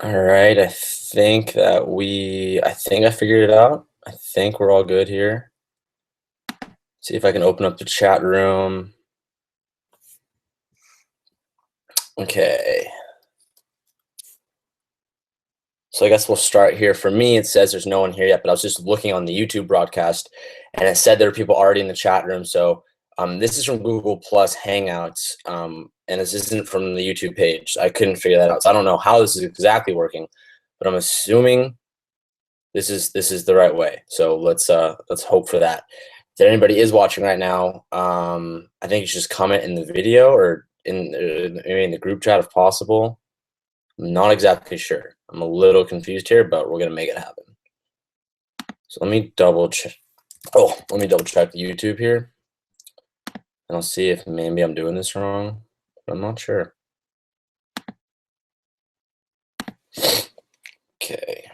All right, I think I figured it out. I think we're all good here. See if I can open up the chat room. Okay. So I guess we'll start here. For me, it says there's no one here yet, but I was just looking on the YouTube broadcast and it said there were people already in the chat room. So this is from Google Plus Hangouts, and this isn't from the YouTube page. I couldn't figure that out. So I don't know how this is exactly working, but I'm assuming this is the right way. So let's hope for that. If there anybody is watching right now, I think you should just comment in the video or maybe in the group chat if possible. I'm not exactly sure. I'm a little confused here, but we're gonna make it happen. So let me double check. Oh, let me double check the YouTube here, and I'll see if maybe I'm doing this wrong. But I'm not sure. Okay.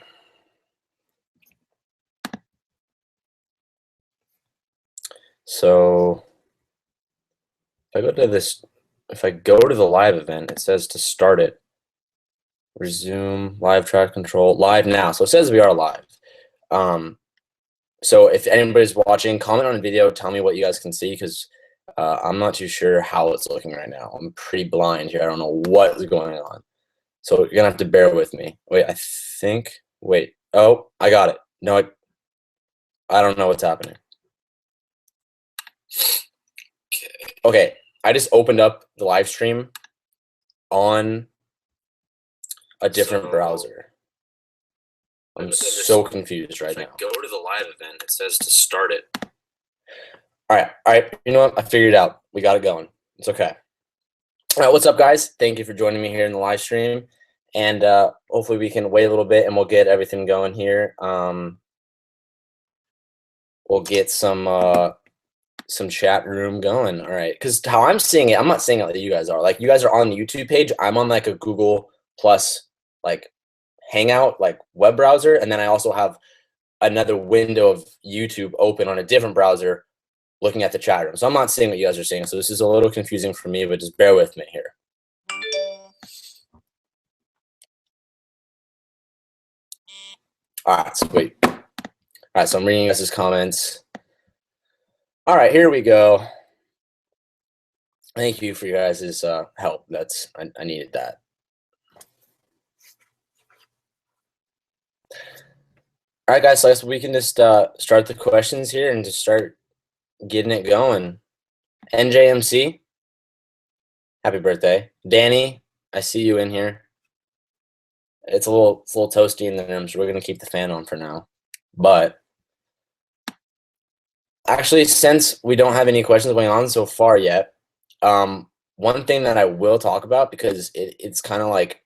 So if I go to the live event, it says to start it. Resume live track control live now. So it says we are live. So if anybody's watching, comment on the video, tell me what you guys can see, because I'm not too sure how it's looking right now. I'm pretty blind here. I don't know what is going on. So you're gonna have to bear with me. Wait, oh, I got it. No, I don't know what's happening. Okay, I just opened up the live stream on a different browser. I'm so confused right now. Go to the live event. It says to start it. All right. You know what? I figured it out. We got it going. It's okay. All right, what's up, guys? Thank you for joining me here in the live stream, and hopefully we can wait a little bit and we'll get everything going here. We'll get some chat room going. All right, because how I'm seeing it, I'm not seeing it like you guys are. Like, you guys are on the YouTube page. I'm on like a Google Plus like Hangout like web browser, and then I also have another window of YouTube open on a different browser looking at the chat room. So I'm not seeing what you guys are seeing. So this is a little confusing for me, but just bear with me here. All right, sweet. All right, so I'm reading you guys' comments. All right, here we go. Thank you for your guys' help. I needed that. All right, guys, so I guess we can just start the questions here and just start getting it going. NJMC, happy birthday. Danny, I see you in here. It's a little toasty in the room, so we're gonna keep the fan on for now. But actually, since we don't have any questions going on so far yet, one thing that I will talk about, because it's kind of like,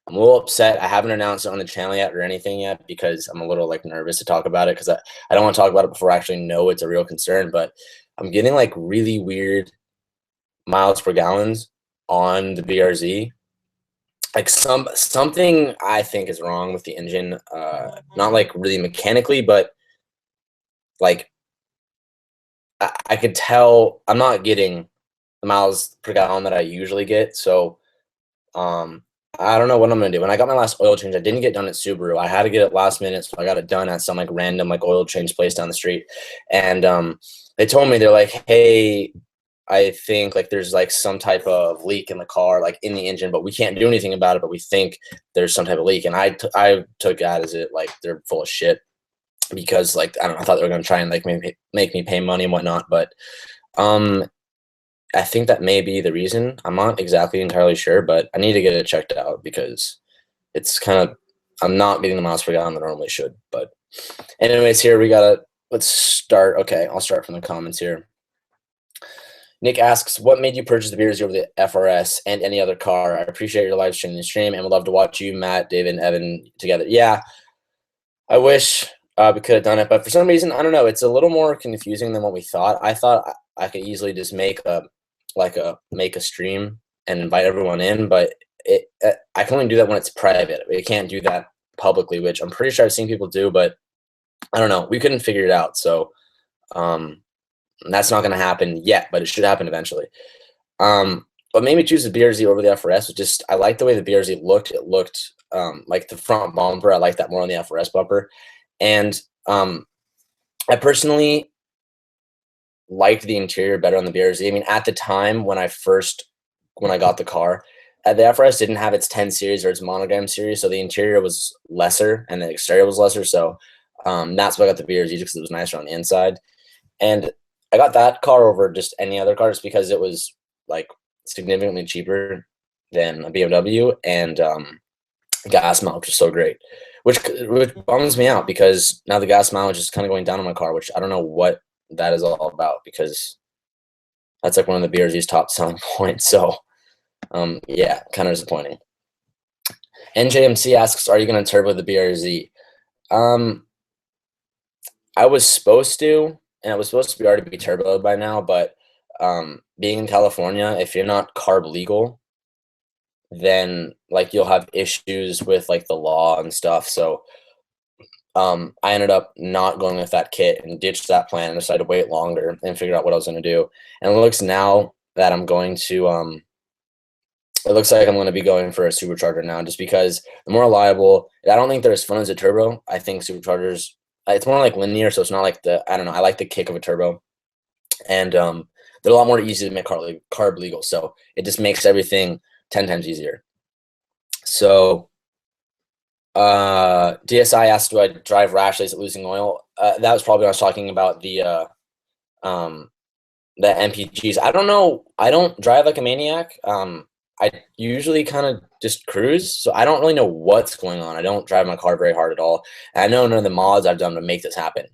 I'm a little upset. I haven't announced it on the channel yet or anything yet, because I'm a little like nervous to talk about it, because I don't want to talk about it before I actually know it's a real concern. But I'm getting like really weird miles per gallons on the BRZ. Like something I think is wrong with the engine, not like really mechanically, but like I could tell I'm not getting the miles per gallon that I usually get. So I don't know what I'm gonna do. When I got my last oil change, I didn't get done at Subaru. I had to get it last minute, so I got it done at some like random like oil change place down the street. And they told me, they're like, hey, I think like there's like some type of leak in the car, like in the engine, but we can't do anything about it. But we think there's some type of leak, and I took that as it like they're full of shit, because like I don't know, I thought they were gonna try and like make me pay money and whatnot. But I think that may be the reason. I'm not exactly entirely sure, but I need to get it checked out, because it's kind of, I'm not getting the miles per gallon that I normally should. But anyways, here let's start. Okay, I'll start from the comments here. Nick asks, what made you purchase the BRZ over the FRS and any other car? I appreciate your live stream and would love to watch you, Matt, David, and Evan together. Yeah, I wish we could have done it, but for some reason, I don't know, it's a little more confusing than what we thought. I thought I could easily just make a stream and invite everyone in, but I can only do that when it's private. We can't do that publicly, which I'm pretty sure I've seen people do, but I don't know. We couldn't figure it out, so that's not going to happen yet, but it should happen eventually. what made me choose the BRZ over the FRS was just I liked the way the BRZ looked. It looked like the front bumper. I like that more on the FRS bumper, and I personally liked the interior better on the BRZ. I mean, at the time when I got the car, the FRS didn't have its 10 series or its monogram series, so the interior was lesser and the exterior was lesser. So that's why I got the BRZ, just because it was nicer on the inside. And I got that car over just any other car just because it was like significantly cheaper than a BMW, and gas mileage was so great, which bums me out because now the gas mileage is kind of going down on my car, which I don't know what that is all about, because that's like one of the BRZ's top selling points. So yeah, kind of disappointing. NJMC asks, are you going to turbo the BRZ? I was supposed to, and it was supposed to be already be turboed by now, but being in California, if you're not carb legal, then like you'll have issues with like the law and stuff. So I ended up not going with that kit and ditched that plan and decided to wait longer and figure out what I was going to do. And it looks now that I'm going to it looks like I'm going to be going for a supercharger now, just because the more reliable. I don't think they're as fun as a turbo. I think superchargers, it's more like linear, so it's not like I don't know. I like the kick of a turbo, and they're a lot more easy to make carb legal. So it just makes everything 10 times easier. So DSI asked, do I drive rashly? Is it losing oil? That was probably when I was talking about the MPGs. I don't know. I don't drive like a maniac. I usually kind of just cruise, so I don't really know what's going on. I don't drive my car very hard at all. And I know none of the mods I've done to make this happen.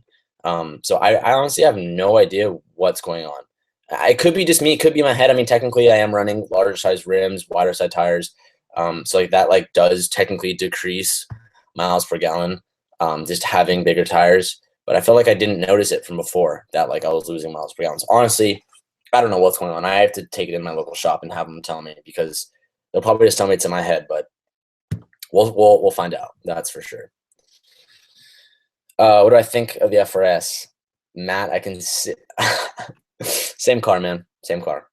So I honestly have no idea what's going on. It could be just me. It could be my head. I mean, technically, I am running larger size rims, wider side tires. So like that like does technically decrease miles per gallon, just having bigger tires. But I felt like I didn't notice it from before, that like I was losing miles per gallon. So honestly, I don't know what's going on. I have to take it in my local shop and have them tell me, because they'll probably just tell me it's in my head. But we'll find out. That's for sure. What do I think of the FRS? Matt, I can see. Same car, man. Same car.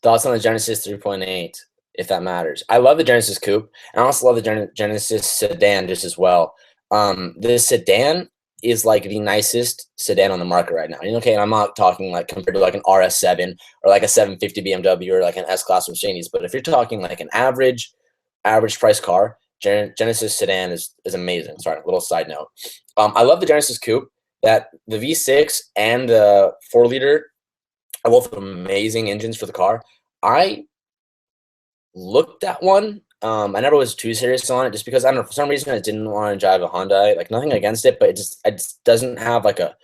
Thoughts on the Genesis 3.8, if that matters. I love the Genesis Coupe, and I also love the Genesis sedan just as well. The sedan is like the nicest sedan on the market right now. Okay, and I'm not talking like compared to like an RS7 or like a 750 BMW or like an S-Class Mercedes, but if you're talking like an average price car, Genesis sedan is amazing. Sorry, little side note. I love the Genesis Coupe. That the V6 and the 4-liter are both amazing engines for the car. I looked at one. I never was too serious on it, just because I don't know, for some reason I didn't want to drive a Honda. Like nothing against it, but it just doesn't have like a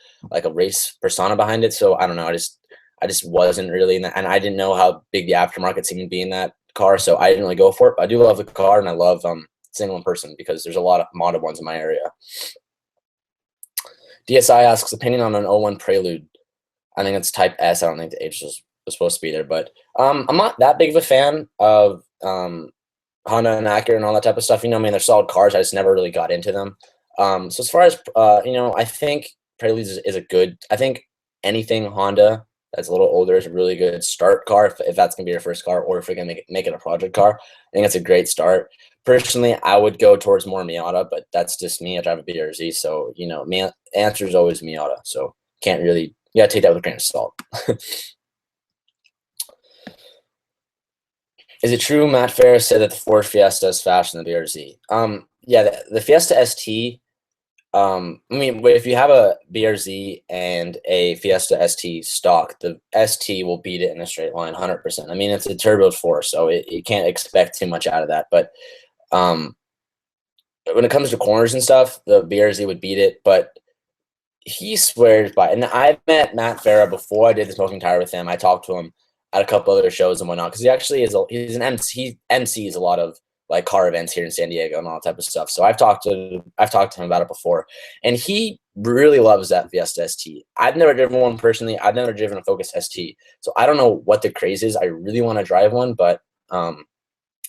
race persona behind it. So I don't know. I just wasn't really in that, and I didn't know how big the aftermarket seemed to be in that car, so I didn't really go for it. But I do love the car, and I love single in person, because there's a lot of modded ones in my area. DSI asks, opinion on an 01 Prelude. I think it's Type S. I don't think the H was supposed to be there, but I'm not that big of a fan of Honda and Acura and all that type of stuff. I mean, they're solid cars. I just never really got into them. So as far as I think Prelude is a good. I think anything Honda that's a little older is a really good start car if that's gonna be your first car, or if you're gonna make it a project car. I think it's a great start. Personally, I would go towards more Miata, but that's just me. I drive a BRZ, so answer is always Miata. So can't really. You gotta take that with a grain of salt. Is it true Matt Ferris said that the Ford Fiesta is faster than the BRZ? Yeah, the Fiesta ST. I mean, if you have a BRZ and a Fiesta ST stock, the ST will beat it in a straight line, 100%. I mean, it's a turbo 4, so you can't expect too much out of that. But when it comes to corners and stuff, the BRZ would beat it. But he swears by, and I've met Matt Farah before I did the smoking tire with him. I talked to him at a couple other shows and whatnot, because he actually he's an MC. He MCs a lot of like car events here in San Diego and all that type of stuff. So I've talked to him about it before, and he really loves that Fiesta ST. I've never driven one personally. I've never driven a Focus ST, so I don't know what the craze is. I really want to drive one, but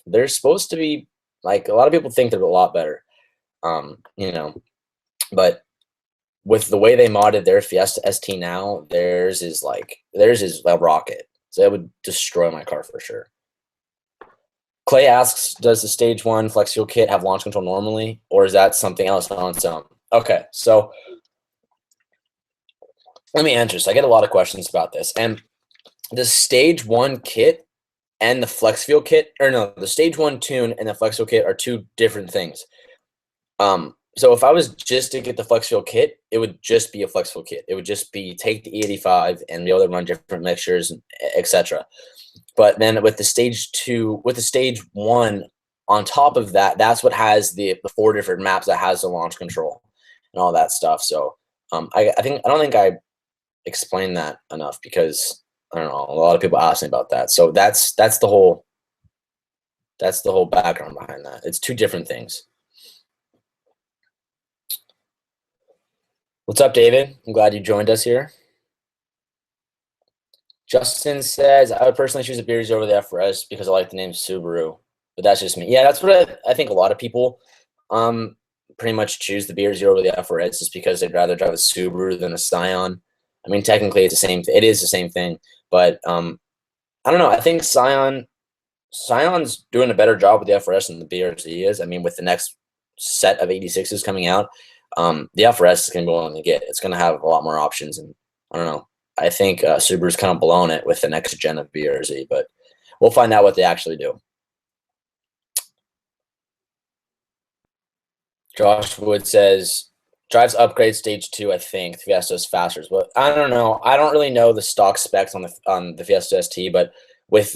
they're supposed to be like, a lot of people think they're a lot better, but with the way they modded their Fiesta ST now, theirs is a rocket. So it would destroy my car for sure. Clay asks, does the stage 1 flex fuel kit have launch control normally, or is that something else on its own? Okay, so let me answer. So I get a lot of questions about this. And the stage 1 kit and the flex fuel kit, or no, the stage 1 tune and the flex fuel kit are two different things. So if I was just to get the flex fuel kit, it would just be a flex fuel kit. It would just be take the E85 and be able to run different mixtures, etc. But then with the stage 2, with the stage 1 on top of that, that's what has the 4 different maps that has the launch control and all that stuff. So I don't think I explained that enough, because I don't know, a lot of people ask me about that. So that's the whole background behind that. It's two different things. What's up, David? I'm glad you joined us here. Justin says, I would personally choose the BRZ over the FRS because I like the name Subaru, but that's just me. Yeah, that's what I think a lot of people pretty much choose the BRZ over the FRS, just because they'd rather drive a Subaru than a Scion. I mean, technically it's the same. It is the same thing, but I don't know. I think Scion's doing a better job with the FRS than the BRZ is. I mean, with the next set of 86s coming out, the FRS is going to be one to get. It's going to have a lot more options, and I don't know. I think Subaru's kind of blown it with the next gen of BRZ, but we'll find out what they actually do. Josh Wood says, drives upgrade stage 2, I think. The Fiesta is faster, but I don't know. I don't really know the stock specs on the Fiesta ST, but with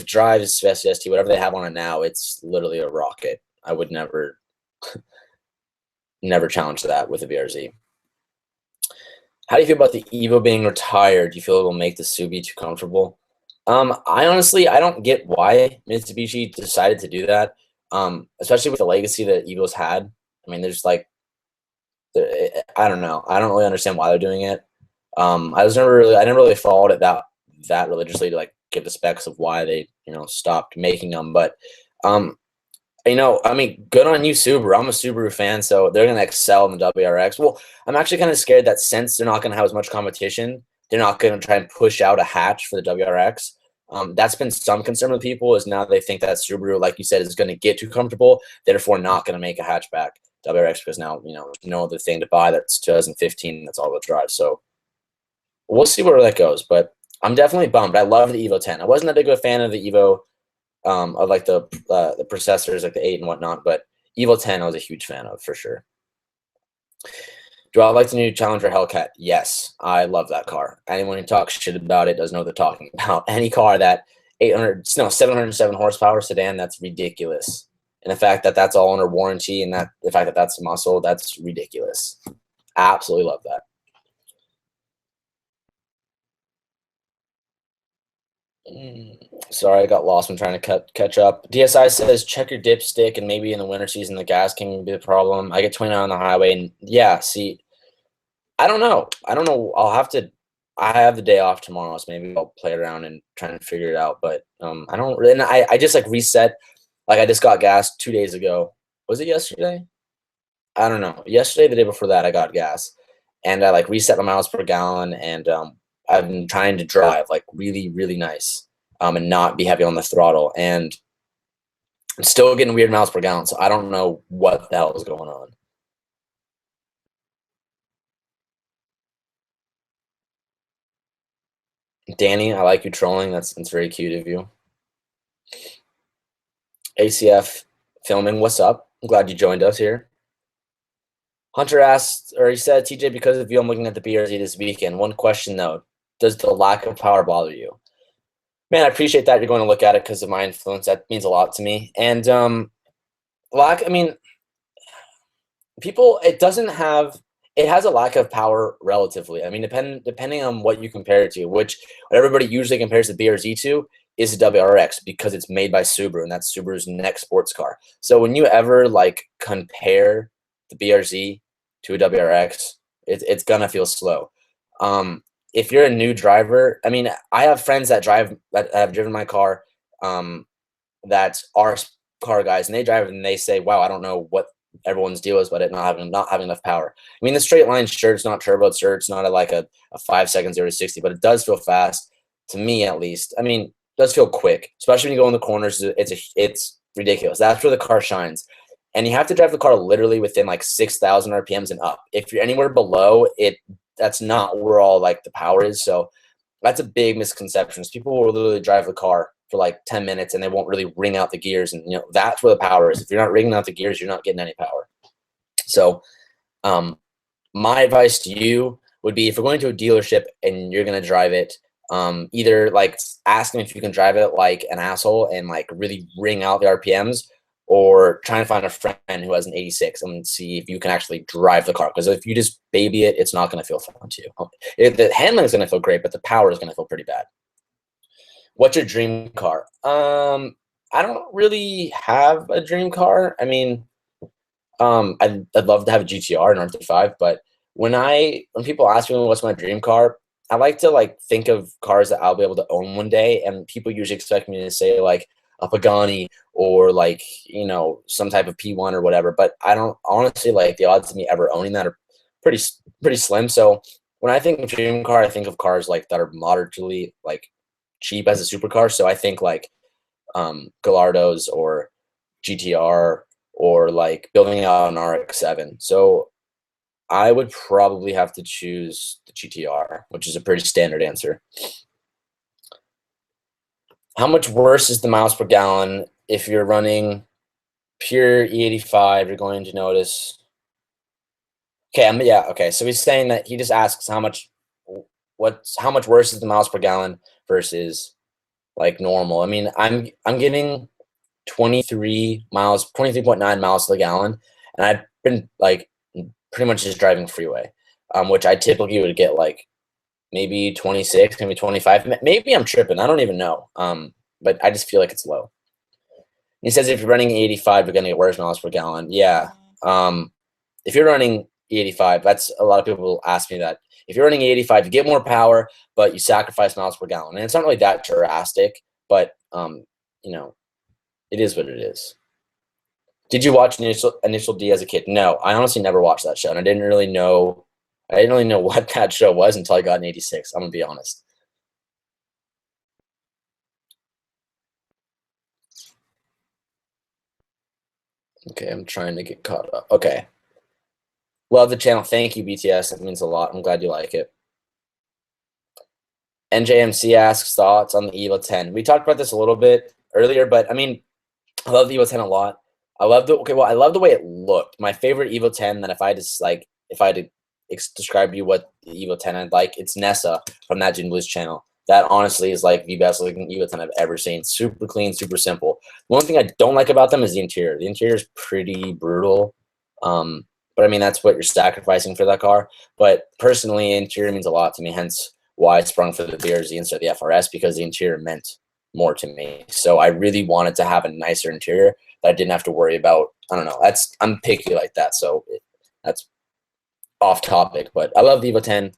drives Fiesta ST, whatever they have on it now, it's literally a rocket. I would never challenge that with a BRZ. How do you feel about the Evo being retired? Do you feel it will make the Subi too comfortable? I honestly, I don't get why Mitsubishi decided to do that, especially with the legacy that Evo's had. I mean, there's like, I don't know. I don't really understand why they're doing it. I never really followed it that religiously to like give the specs of why they, stopped making them. But, I mean, good on you, Subaru. I'm a Subaru fan, so they're going to excel in the WRX. Well, I'm actually kind of scared that since they're not going to have as much competition, they're not going to try and push out a hatch for the WRX. That's been some concern with people, is now they think that Subaru, like you said, is going to get too comfortable, therefore not going to make a hatchback WRX, because now, no other thing to buy that's 2015 that's all-wheel drive. So we'll see where that goes, but I'm definitely bummed. I love the Evo 10. I wasn't that big of a fan of the Evo, of like the processors, like the 8 and whatnot, but Evo 10 I was a huge fan of, for sure. Do I like the new Challenger Hellcat? Yes, I love that car. Anyone who talks shit about it doesn't know what they're talking about. Any car that 707 horsepower sedan, that's ridiculous. And the fact that that's all under warranty, and that the fact that that's muscle, that's ridiculous. Absolutely love that. Sorry, I got lost when trying to catch up. DSI says, check your dipstick, and maybe in the winter season the gas can be the problem. I get 29 on the highway, and yeah, see, I don't know. I have the day off tomorrow, so maybe I'll play around and try and figure it out. But I don't really, and I just like reset. Like, I just got gas 2 days ago. Was it yesterday? I don't know. Yesterday, the day before that, I got gas, and I like reset my miles per gallon, and I've been trying to drive like really, really nice, and not be heavy on the throttle, and I'm still getting weird miles per gallon. So I don't know what the hell is going on. Danny, I like you trolling. That's very cute of you. ACF filming, what's up? I'm glad you joined us here. Hunter asked, or he said, TJ, because of you, I'm looking at the BRZ this weekend. One question though, does the lack of power bother you? Man, I appreciate that you're going to look at it because of my influence. That means a lot to me. And I mean, it has a lack of power relatively. I mean, depending on what you compare it to, which what everybody usually compares the BRZ to is the WRX, because it's made by Subaru, and that's Subaru's next sports car. So when you ever like compare the BRZ to a WRX, it's gonna feel slow. If you're a new driver, I mean, I have friends that have driven my car, that are car guys, and they drive it and they say, wow, I don't know what everyone's deal is about it not having enough power. I mean, the straight line, sure, it's not turbo, sure, it's not like a 5 seconds 0 to 60, but it does feel fast, to me at least. I mean, does feel quick, especially when you go in the corners. It's ridiculous. That's where the car shines. And you have to drive the car literally within like 6,000 RPMs and up. If you're anywhere below it, that's not where all like the power is. So that's a big misconception. People will literally drive the car for like 10 minutes and they won't really ring out the gears. And, you know, that's where the power is. If you're not ringing out the gears, you're not getting any power. So my advice to you would be, if you're going to a dealership and you're going to drive it, either like ask them if you can drive it like an asshole and like really ring out the RPMs, or try and find a friend who has an 86 and see if you can actually drive the car. Because if you just baby it, it's not going to feel fun to you. The handling is going to feel great, but the power is going to feel pretty bad. What's your dream car? I don't really have a dream car. I mean, I'd love to have a GTR, an R35, but when people ask me what's my dream car, I like to like think of cars that I'll be able to own one day, and people usually expect me to say like a Pagani or like, you know, some type of P1 or whatever. But I don't honestly, like, the odds of me ever owning that are pretty slim. So when I think of dream car, I think of cars like that are moderately like cheap as a supercar. So I think like Gallardos or GTR, or like building out an RX-7. So I would probably have to choose the GTR, which is a pretty standard answer. How much worse is the miles per gallon if you're running pure E85? You're going to notice. Okay, yeah, okay. So he's saying that he just asks how much worse is the miles per gallon versus like normal. I mean, I'm getting 23.9 miles to the gallon, and I've been like pretty much just driving freeway, which I typically would get like maybe 26, maybe 25. Maybe I'm tripping. I don't even know. But I just feel like it's low. He says if you're running 85, you're going to get worse miles per gallon. Yeah. If you're running 85, that's a lot of people will ask me that. If you're running 85, you get more power, but you sacrifice miles per gallon. And it's not really that drastic, but you know, it is what it is. Did you watch Initial D as a kid? No, I honestly never watched that show, and I didn't really know what that show was until I got an 86. I'm gonna be honest. Okay, I'm trying to get caught up. Okay. Love the channel. Thank you, BTS. That means a lot. I'm glad you like it. NJMC asks thoughts on the Evo 10. We talked about this a little bit earlier, but I mean, I love the Evo 10 a lot. I love the way it looked. My favorite Evo 10, that if I had to describe to you what the Evo 10 I'd like, it's Nessa from that June Blues channel. That honestly is like the best looking Evo 10 I've ever seen. Super clean, super simple. One thing I don't like about them is the interior. The interior is pretty brutal. But I mean, that's what you're sacrificing for that car. But personally, interior means a lot to me, hence why I sprung for the BRZ instead of the FRS, because the interior meant more to me. So I really wanted to have a nicer interior that I didn't have to worry about. I don't know. I'm picky like that, so that's off topic. But I love the Evo 10.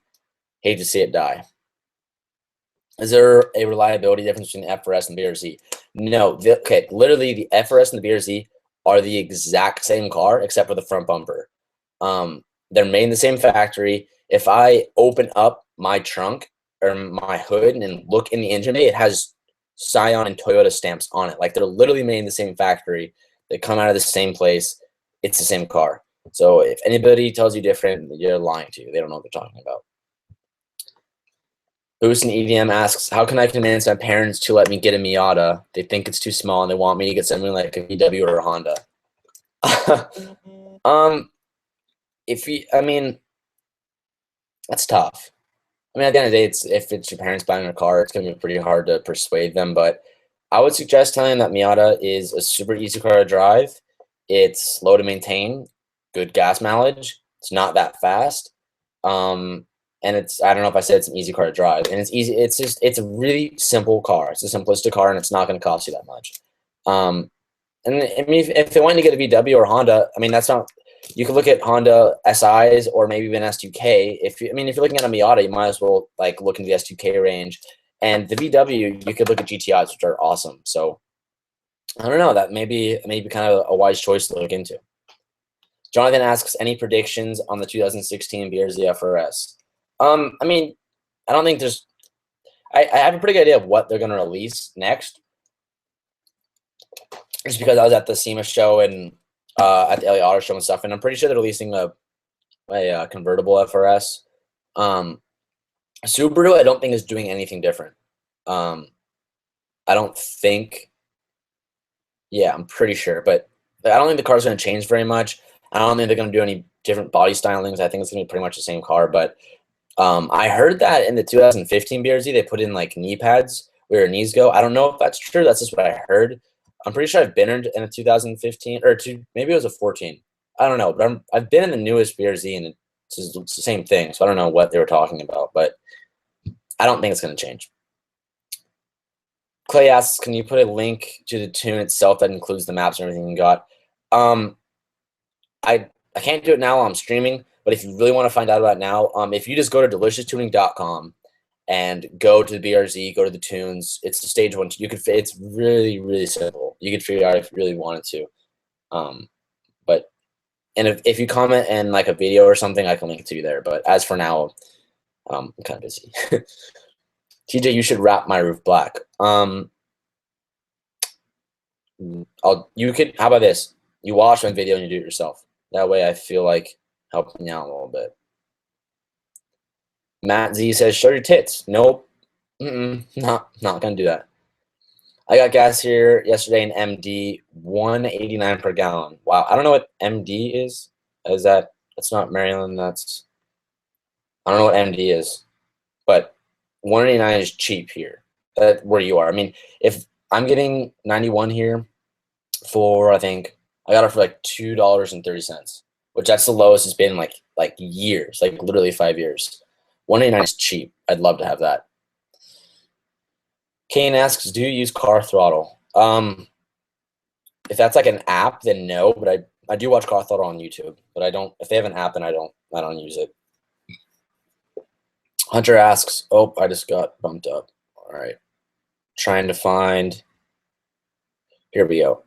Hate to see it die. Is there a reliability difference between the FRS and the BRZ? No. Okay, literally the FRS and the BRZ are the exact same car except for the front bumper. They're made in the same factory. If I open up my trunk or my hood and look in the engine bay, it has Scion and Toyota stamps on it. Like, they're literally made in the same factory. They come out of the same place. It's the same car. So if anybody tells you different, you're lying to you. They don't know what they're talking about. Boost and EDM asks, how can I convince my parents to let me get a Miata? They think it's too small and they want me to get something like a VW or a Honda. I mean, that's tough. I mean, at the end of the day, if it's your parents buying a car, it's going to be pretty hard to persuade them. But I would suggest telling them that Miata is a super easy car to drive. It's low to maintain, good gas mileage. It's not that fast. And I don't know if I said it's an easy car to drive. And it's easy. It's a really simple car. It's a simplistic car, and it's not going to cost you that much. And I mean, if they want to get a VW or Honda, I mean, that's not. You could look at Honda SIs or maybe even S2K. If you're looking at a Miata, you might as well like look into the S2K range. And the VW, you could look at GTIs, which are awesome. So I don't know. That may be kind of a wise choice to look into. Jonathan asks, any predictions on the 2016 BRZ FRS? I mean, I I have a pretty good idea of what they're going to release next. Just because I was at the SEMA show and at the LA Auto Show and stuff, and I'm pretty sure they're releasing a convertible FRS. Subaru, I don't think is doing anything different. I don't think. Yeah, I'm pretty sure, but I don't think the car's going to change very much. I don't think they're going to do any different body stylings. I think it's going to be pretty much the same car. But I heard that in the 2015 BRZ they put in like knee pads where your knees go. I don't know if that's true. That's just what I heard. I'm pretty sure I've been in a 2015 or maybe it was a 14. I don't know, but I've been in the newest BRZ and it's the same thing. So I don't know what they were talking about, but I don't think it's going to change. Clay asks, can you put a link to the tune itself that includes the maps and everything you got? I can't do it now while I'm streaming, but if you really want to find out about it now, if you just go to delicioustuning.com and go to the BRZ, go to the tunes, it's the stage one. It's really, really simple. You could figure out if you really wanted to. But if you comment in like a video or something, I can link it to you there. But as for now, I'm kind of busy. TJ, you should wrap my roof black. How about this? You watch my video and you do it yourself. That way I feel like helping you out a little bit. Matt Z says, show your tits. Nope. Not gonna do that. I got gas here yesterday in MD, 189 per gallon. Wow, I don't know what MD is. That's not Maryland, I don't know what MD is. But 189 is cheap here, where you are. I mean, if I'm getting 91 here for, I think, I got it for like $2.30, which that's the lowest it's been in like years, like literally 5 years. 189 is cheap. I'd love to have that. Kane asks, do you use car throttle? If that's like an app, then no, but I do watch car throttle on YouTube, but I don't, if they have an app, then I don't use it. Hunter asks, oh, I just got bumped up. All right. Trying to find, here we go.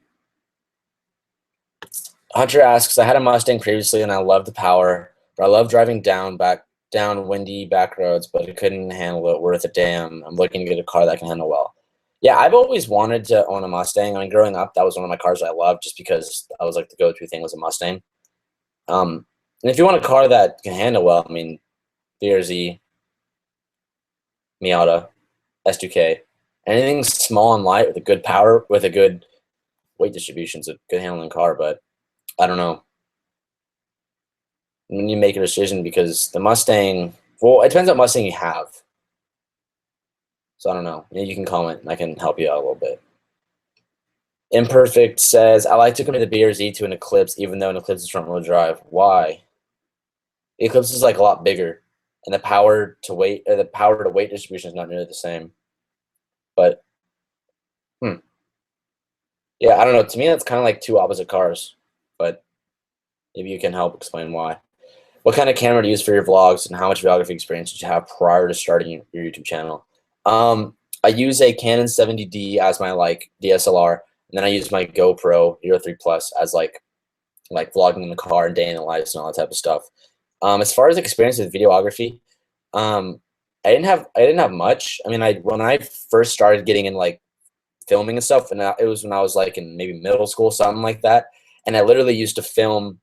Hunter asks, I had a Mustang previously and I loved the power, but I love driving down windy back roads, but I couldn't handle it worth a damn. I'm looking to get a car that can handle well. Yeah, I've always wanted to own a Mustang. I mean, growing up, that was one of my cars I loved just because I was like the go-to thing was a Mustang. And if you want a car that can handle well, I mean, BRZ, Miata, S2K, anything small and light with a good power, with a good weight distribution is a good handling car, but I don't know. When you make a decision, because the Mustang, well, it depends on what Mustang you have. So I don't know. Maybe you can comment and I can help you out a little bit. Imperfect says, I like to compare the BRZ to an Eclipse, even though an Eclipse is front wheel drive. Why? The Eclipse is like a lot bigger, and the power to weight distribution is not nearly the same. But yeah, I don't know. To me, that's kind of like two opposite cars. But maybe you can help explain why. What kind of camera do you use for your vlogs, and how much videography experience did you have prior to starting your YouTube channel? I use a Canon 70D as my DSLR, and then I use my GoPro Hero 3 Plus as like vlogging in the car and day in the life and all that type of stuff. As far as experience with videography, I didn't have much. I mean, when I first started getting in like filming and stuff, and it was when I was like in maybe middle school, something like that, and I literally used to film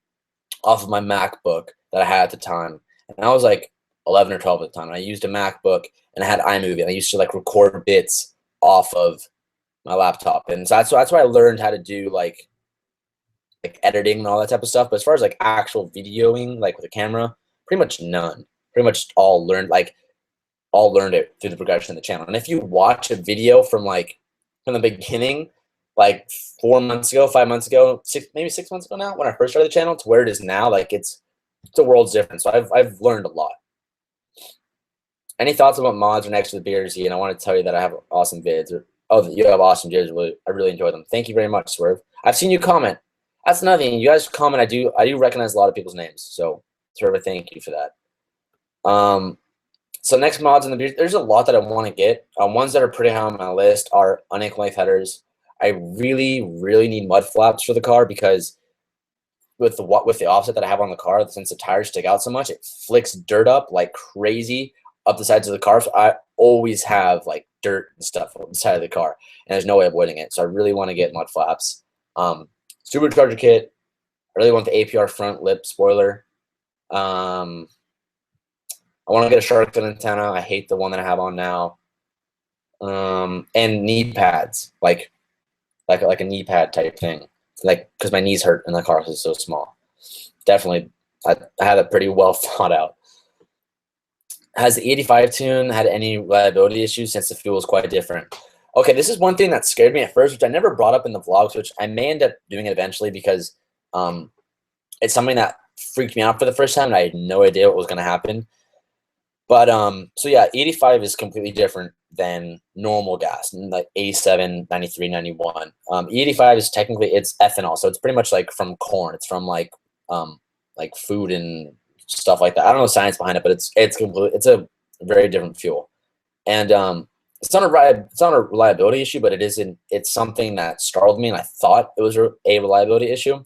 off of my MacBook that I had at the time, and I was like 11 or 12 at the time. And I used a MacBook and I had iMovie, and I used to like record bits off of my laptop, and so that's why I learned how to do like editing and all that type of stuff. But as far as like actual videoing, like with a camera, pretty much none. Pretty much all learned it through the progression of the channel. And if you watch a video from the beginning, like 4 months ago, 5 months ago, maybe 6 months ago now, when I first started the channel to where it is now, like it's a world's difference. So I've learned a lot. Any thoughts about mods or next to the BRZ? And I want to tell you that I have awesome vids. You have awesome vids. I really enjoy them. Thank you very much, Swerve. I've seen you comment. That's nothing. You guys comment. I do recognize a lot of people's names. So Swerve, thank you for that. So next mods in the BRZ, there's a lot that I want to get. Ones that are pretty high on my list are unequal length headers. I really, really need mud flaps for the car because with the offset that I have on the car, since the tires stick out so much, it flicks dirt up like crazy up the sides of the car. So always have like dirt and stuff on the side of the car, and there's no way of avoiding it. So I really want to get mud flaps. Supercharger kit. I really want the APR front lip spoiler. I want to get a shark fin antenna. I hate the one that I have on now. And knee pads, like a knee pad type thing, like because my knees hurt and the car is so small. Definitely, I had it pretty well thought out. Has the 85 tune had any reliability issues since the fuel is quite different? Okay, this is one thing that scared me at first, which I never brought up in the vlogs, which I may end up doing it eventually because it's something that freaked me out for the first time and I had no idea what was going to happen. But so yeah, 85 is completely different than normal gas, like 87, 93, 91. E85 is technically, it's ethanol, so it's pretty much like from corn. It's from like food and stuff like that. I don't know the science behind it, but it's a very different fuel. And it's not a reliability issue, but it's something that startled me, and I thought it was a reliability issue.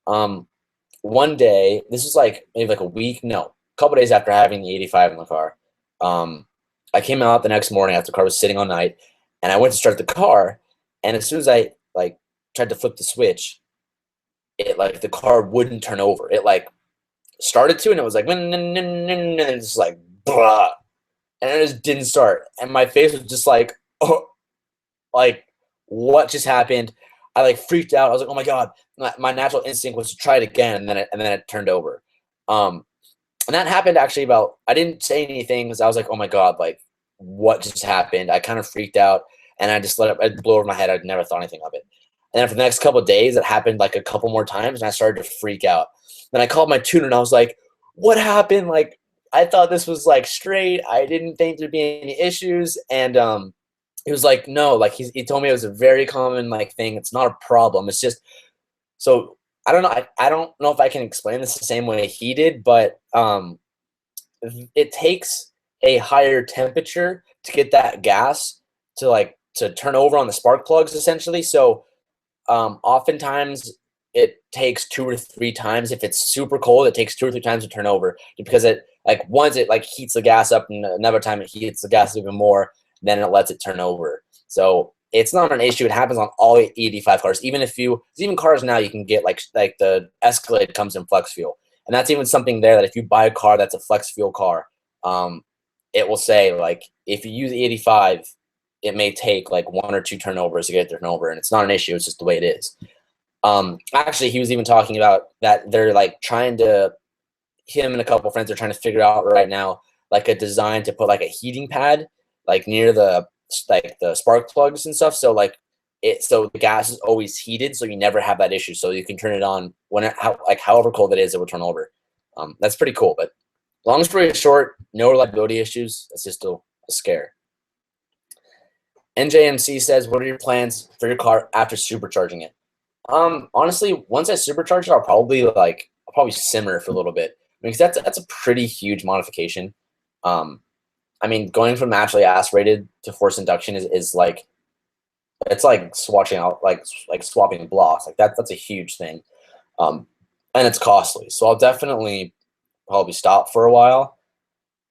One day, this is like maybe like a couple days after having the 85 in the car, I came out the next morning after the car was sitting all night, and I went to start the car, and as soon as I like tried to flip the switch, it like the car wouldn't turn over. It like started to, and it was like and it's just like blah, and it just didn't start, and my face was just like, oh, like what just happened? I like freaked out. I was like, oh my god! My natural instinct was to try it again, and then it turned over. And that happened actually I didn't say anything because I was like, oh my god, like what just happened? I kind of freaked out, and I just it blew over my head. I'd never thought anything of it. And then for the next couple of days, it happened like a couple more times, and I started to freak out. Then I called my tuner, and I was like, what happened? Like, I thought this was like straight. I didn't think there'd be any issues. And he was like, no, like he told me it was a very common like thing. It's not a problem. It's just, so I don't know. I don't know if I can explain this the same way he did, but it takes a higher temperature to get that gas to turn over on the spark plugs, essentially. So oftentimes it takes 2 or 3 times. If it's super cold, it takes 2 or 3 times to turn over because it like once it like heats the gas up, and another time it heats the gas even more, then it lets it turn over. So it's not an issue. It happens on all 85 cars. Even cars now, you can get like the Escalade comes in flex fuel, and that's even something there that if you buy a car that's a flex fuel car, it will say like if you use 85, it may take like 1 or 2 turnovers to get it to turn over, and it's not an issue. It's just the way it is. Actually, he was even talking about that they're like him and a couple friends are trying to figure out right now like a design to put like a heating pad like near the spark plugs and stuff, so like so the gas is always heated, so you never have that issue, so you can turn it on however cold it is, it will turn over. That's pretty cool. But long story short, no reliability issues. It's just a scare. NJMC says, what are your plans for your car after supercharging it? Honestly, once I supercharge it, I'll probably simmer for a little bit, because that's a pretty huge modification. I mean, going from naturally aspirated to forced induction is like, it's like swatching out like swapping blocks. Like that's a huge thing, and it's costly. So I'll definitely probably stop for a while.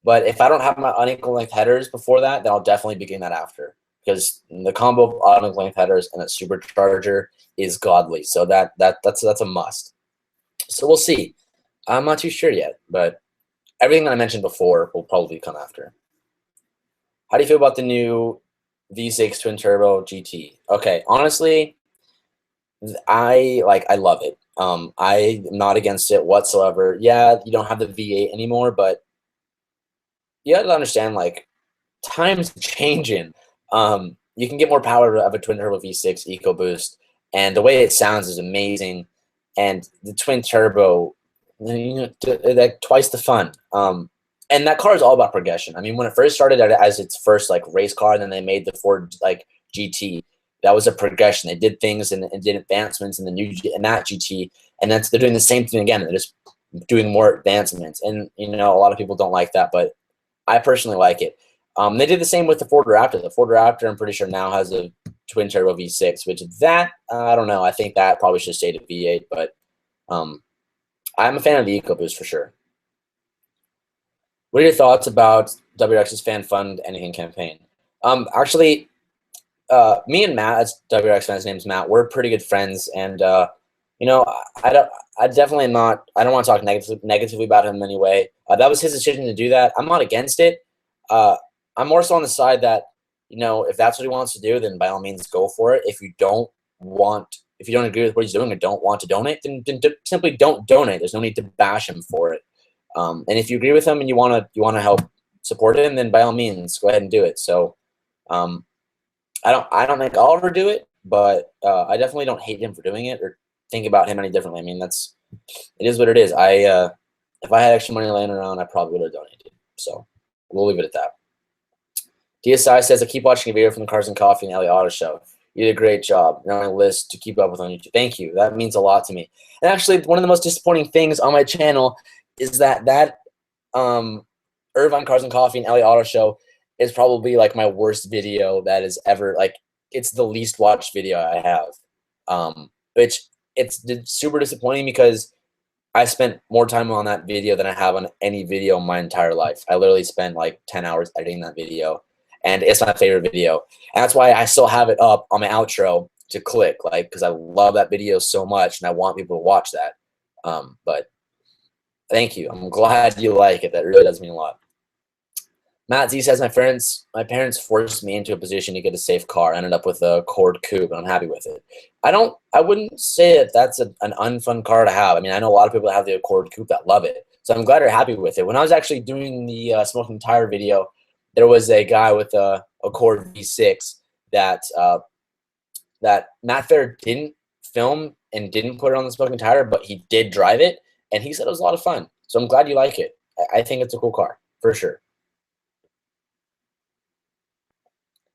But if I don't have my unequal length headers before that, then I'll definitely begin that after, because the combo of unequal length headers and a supercharger is godly. So that's a must. So we'll see. I'm not too sure yet, but everything that I mentioned before will probably come after. How do you feel about the new V6 twin turbo GT? Okay, honestly, I love it. I'm not against it whatsoever. Yeah, you don't have the V8 anymore, but you have to understand, like, time's changing. You can get more power of a twin turbo V6 EcoBoost, and the way it sounds is amazing. And the twin turbo, like twice the fun. And that car is all about progression. I mean, when it first started as its first like race car, and then they made the Ford like GT, that was a progression. They did things and did advancements in that GT, and they're doing the same thing again. They're just doing more advancements, and a lot of people don't like that, but I personally like it. They did the same with the Ford Raptor. The Ford Raptor, I'm pretty sure now has a twin turbo V6, which I don't know. I think that probably should stay to V8, but I'm a fan of the EcoBoost for sure. What are your thoughts about WRX's fan fund anything campaign? Actually, me and Matt, that's WRX fan, his name's Matt. We're pretty good friends, and you know, I definitely am not. I don't want to talk negatively about him in any way. That was his decision to do that. I'm not against it. I'm more so on the side that, you know, if that's what he wants to do, then by all means go for it. If you don't agree with what he's doing or don't want to donate, then simply don't donate. There's no need to bash him for it. And if you agree with him and you wanna help support him, then by all means go ahead and do it. So I don't think I'll ever do it, but I definitely don't hate him for doing it or think about him any differently. I mean, it is what it is. If I had extra money laying around, I probably would have donated. So we'll leave it at that. DSI says, I keep watching a video from the Cars and Coffee and LA Auto Show. You did a great job. You're on my list to keep up with on YouTube. Thank you. That means a lot to me. And actually, one of the most disappointing things on my channel is that Irvine Cars and Coffee and LA Auto Show is probably like my worst video that is ever, like, it's the least watched video I have. Which it's super disappointing because I spent more time on that video than I have on any video in my entire life. I literally spent like 10 hours editing that video, and it's my favorite video. And that's why I still have it up on my outro to click, like, because I love that video so much and I want people to watch that. But thank you. I'm glad you like it. That really does mean a lot. Matt Z says, my parents forced me into a position to get a safe car. I ended up with a Accord Coupe, and I'm happy with it. I wouldn't say that that's an unfun car to have. I mean, I know a lot of people that have the Accord Coupe that love it. So I'm glad you're happy with it. When I was actually doing the smoking tire video, there was a guy with a Accord V6 that Matt Fair didn't film and didn't put it on the smoking tire, but he did drive it, and he said it was a lot of fun. So I'm glad you like it. I think it's a cool car, for sure.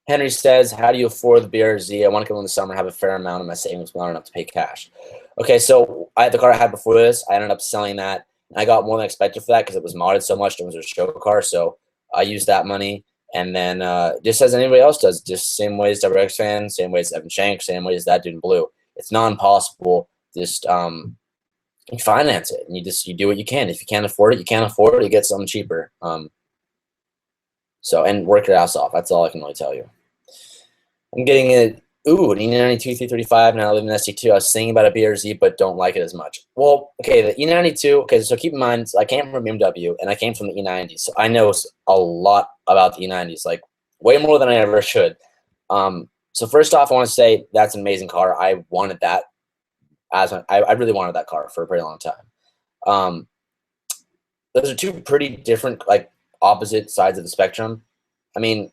Henry says, how do you afford the BRZ? I want to go in the summer, have a fair amount of my savings, but not enough to pay cash. Okay, so the car I had before this, I ended up selling that. And I got more than expected for that because it was modded so much. It was a show car, so I used that money. And then just as anybody else does, just same way as WRX fan, same way as Evan Shank, same way as that dude in blue. It's not impossible. Just you finance it, and you do what you can. If you can't afford it, you can't afford it. You get something cheaper. So, and work your ass off. That's all I can really tell you. I'm getting an E92 335, and I live in ST2. I was thinking about a BRZ, but don't like it as much. Well, okay, the E92, okay, so keep in mind, I came from BMW, and I came from the E90, so I know a lot about the E90s, like way more than I ever should. So first off, I want to say that's an amazing car. I wanted that. I really wanted that car for a pretty long time. Those are two pretty different, like, opposite sides of the spectrum. I mean,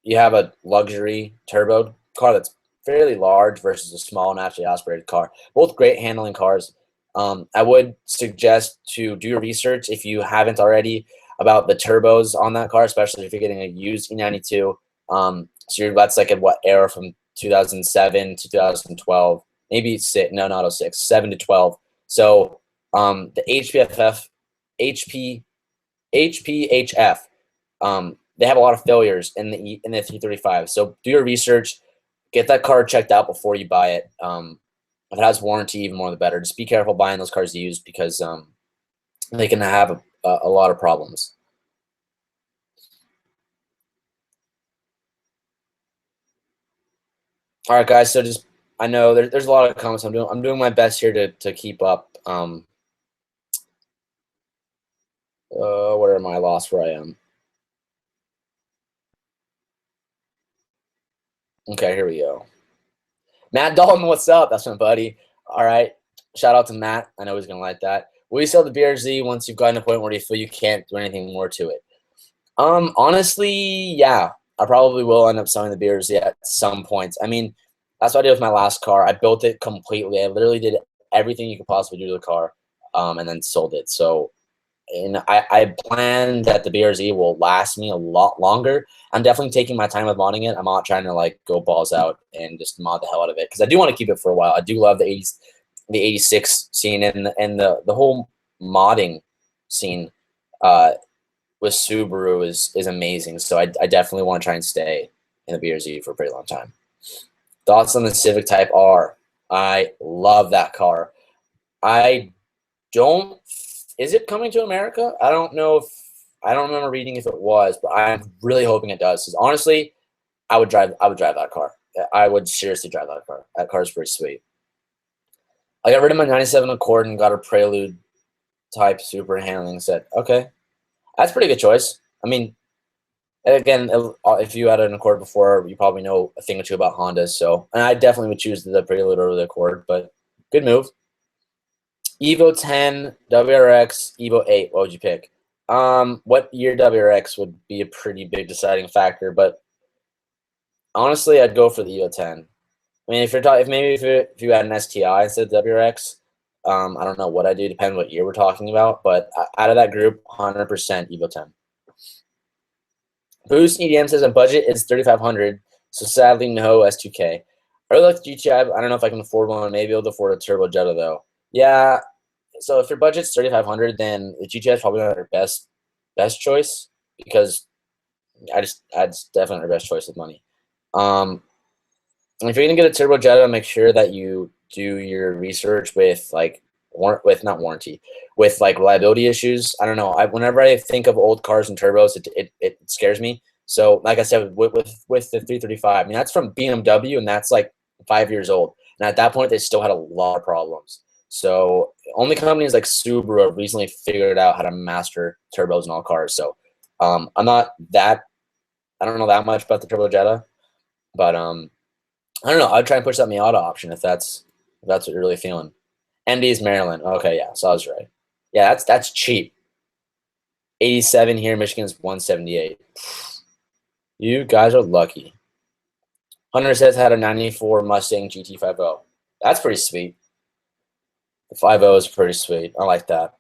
you have a luxury turbo car that's fairly large versus a small naturally aspirated car. Both great handling cars. I would suggest to do your research if you haven't already about the turbos on that car, especially if you're getting a used E92. That's like what era from 2007 to 2012, maybe 6, no, not 06, 7 to 12. So the HPHF, they have a lot of failures in the 335. So do your research, get that car checked out before you buy it. If it has warranty, even more the better. Just be careful buying those cars used because they can have a lot of problems. All right, guys. So just I know there's a lot of comments. I'm doing my best here to keep up. Where am I? Lost where I am. Okay, here we go. Matt Dalton, what's up? That's my buddy. All right. Shout out to Matt. I know he's going to like that. Will you sell the BRZ once you've gotten to a point where you feel you can't do anything more to it? Honestly, yeah. I probably will end up selling the BRZ at some point. I mean, that's what I did with my last car. I built it completely. I literally did everything you could possibly do to the car, and then sold it. So, and I plan that the BRZ will last me a lot longer. I'm definitely taking my time with modding it. I'm not trying to like go balls out and just mod the hell out of it because I do want to keep it for a while. I do love the 80s, the 86 scene and the whole modding scene with Subaru is amazing. So I definitely want to try and stay in the BRZ for a pretty long time. Thoughts on the Civic Type R? I love that car. I don't. Is it coming to America? I don't know if I don't remember reading if it was, but I'm really hoping it does. Because honestly, I would drive that car. I would seriously drive that car. That car is pretty sweet. I got rid of my 97 Accord and got a Prelude type super handling set. Okay, that's a pretty good choice. I mean, again, if you had an Accord before, you probably know a thing or two about Hondas. So, and I definitely would choose the Prelude over the Accord, but good move. Evo 10, WRX, Evo 8. What would you pick? What year WRX would be a pretty big deciding factor, but honestly, I'd go for the Evo 10. I mean, if you're talking, if you had an STI instead of WRX, I don't know what I do. Depends what year we're talking about, but out of that group, 100% Evo 10. Boost EDM says on budget is 3,500, so sadly no S2K. I really like the GTI. I don't know if I can afford one. Maybe able to afford a Turbo Jetta though. Yeah. So if your budget's 3,500, then the GTI is probably not your best choice because it's definitely your best choice with money. If you're gonna get a Turbo Jetta, make sure that you do your research with like not warranty, with like reliability issues. I don't know. Whenever I think of old cars and turbos, it scares me. So like I said, with the 335, I mean that's from BMW and that's like 5 years old. And at that point, they still had a lot of problems. So only companies like Subaru have recently figured out how to master turbos in all cars. So I don't know that much about the Turbo Jetta, but I don't know. I'd try and push that Miata option if that's what you're really feeling. MD's Maryland. Okay, yeah, so I was right. Yeah, that's cheap. 87 here, Michigan's 178. You guys are lucky. Hunter says had a 94 Mustang GT50. That's pretty sweet. The 50 is pretty sweet. I like that.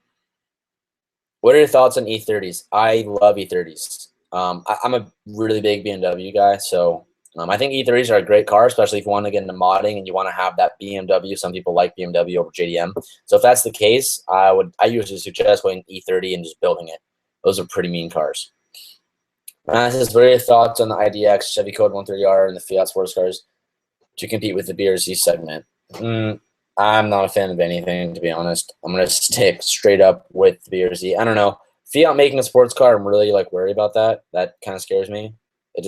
What are your thoughts on E30s? I love E30s. I'm a really big BMW guy, so I think E30s are a great car, especially if you want to get into modding and you want to have that BMW. Some people like BMW over JDM. So if that's the case, I usually suggest going E30 and just building it. Those are pretty mean cars. This is what are your thoughts on the IDX, Chevy Code 130R, and the Fiat sports cars to compete with the BRZ segment? I'm not a fan of anything, to be honest. I'm going to stick straight up with the BRZ. I don't know. Fiat making a sports car, I'm really like worried about that. That kind of scares me. I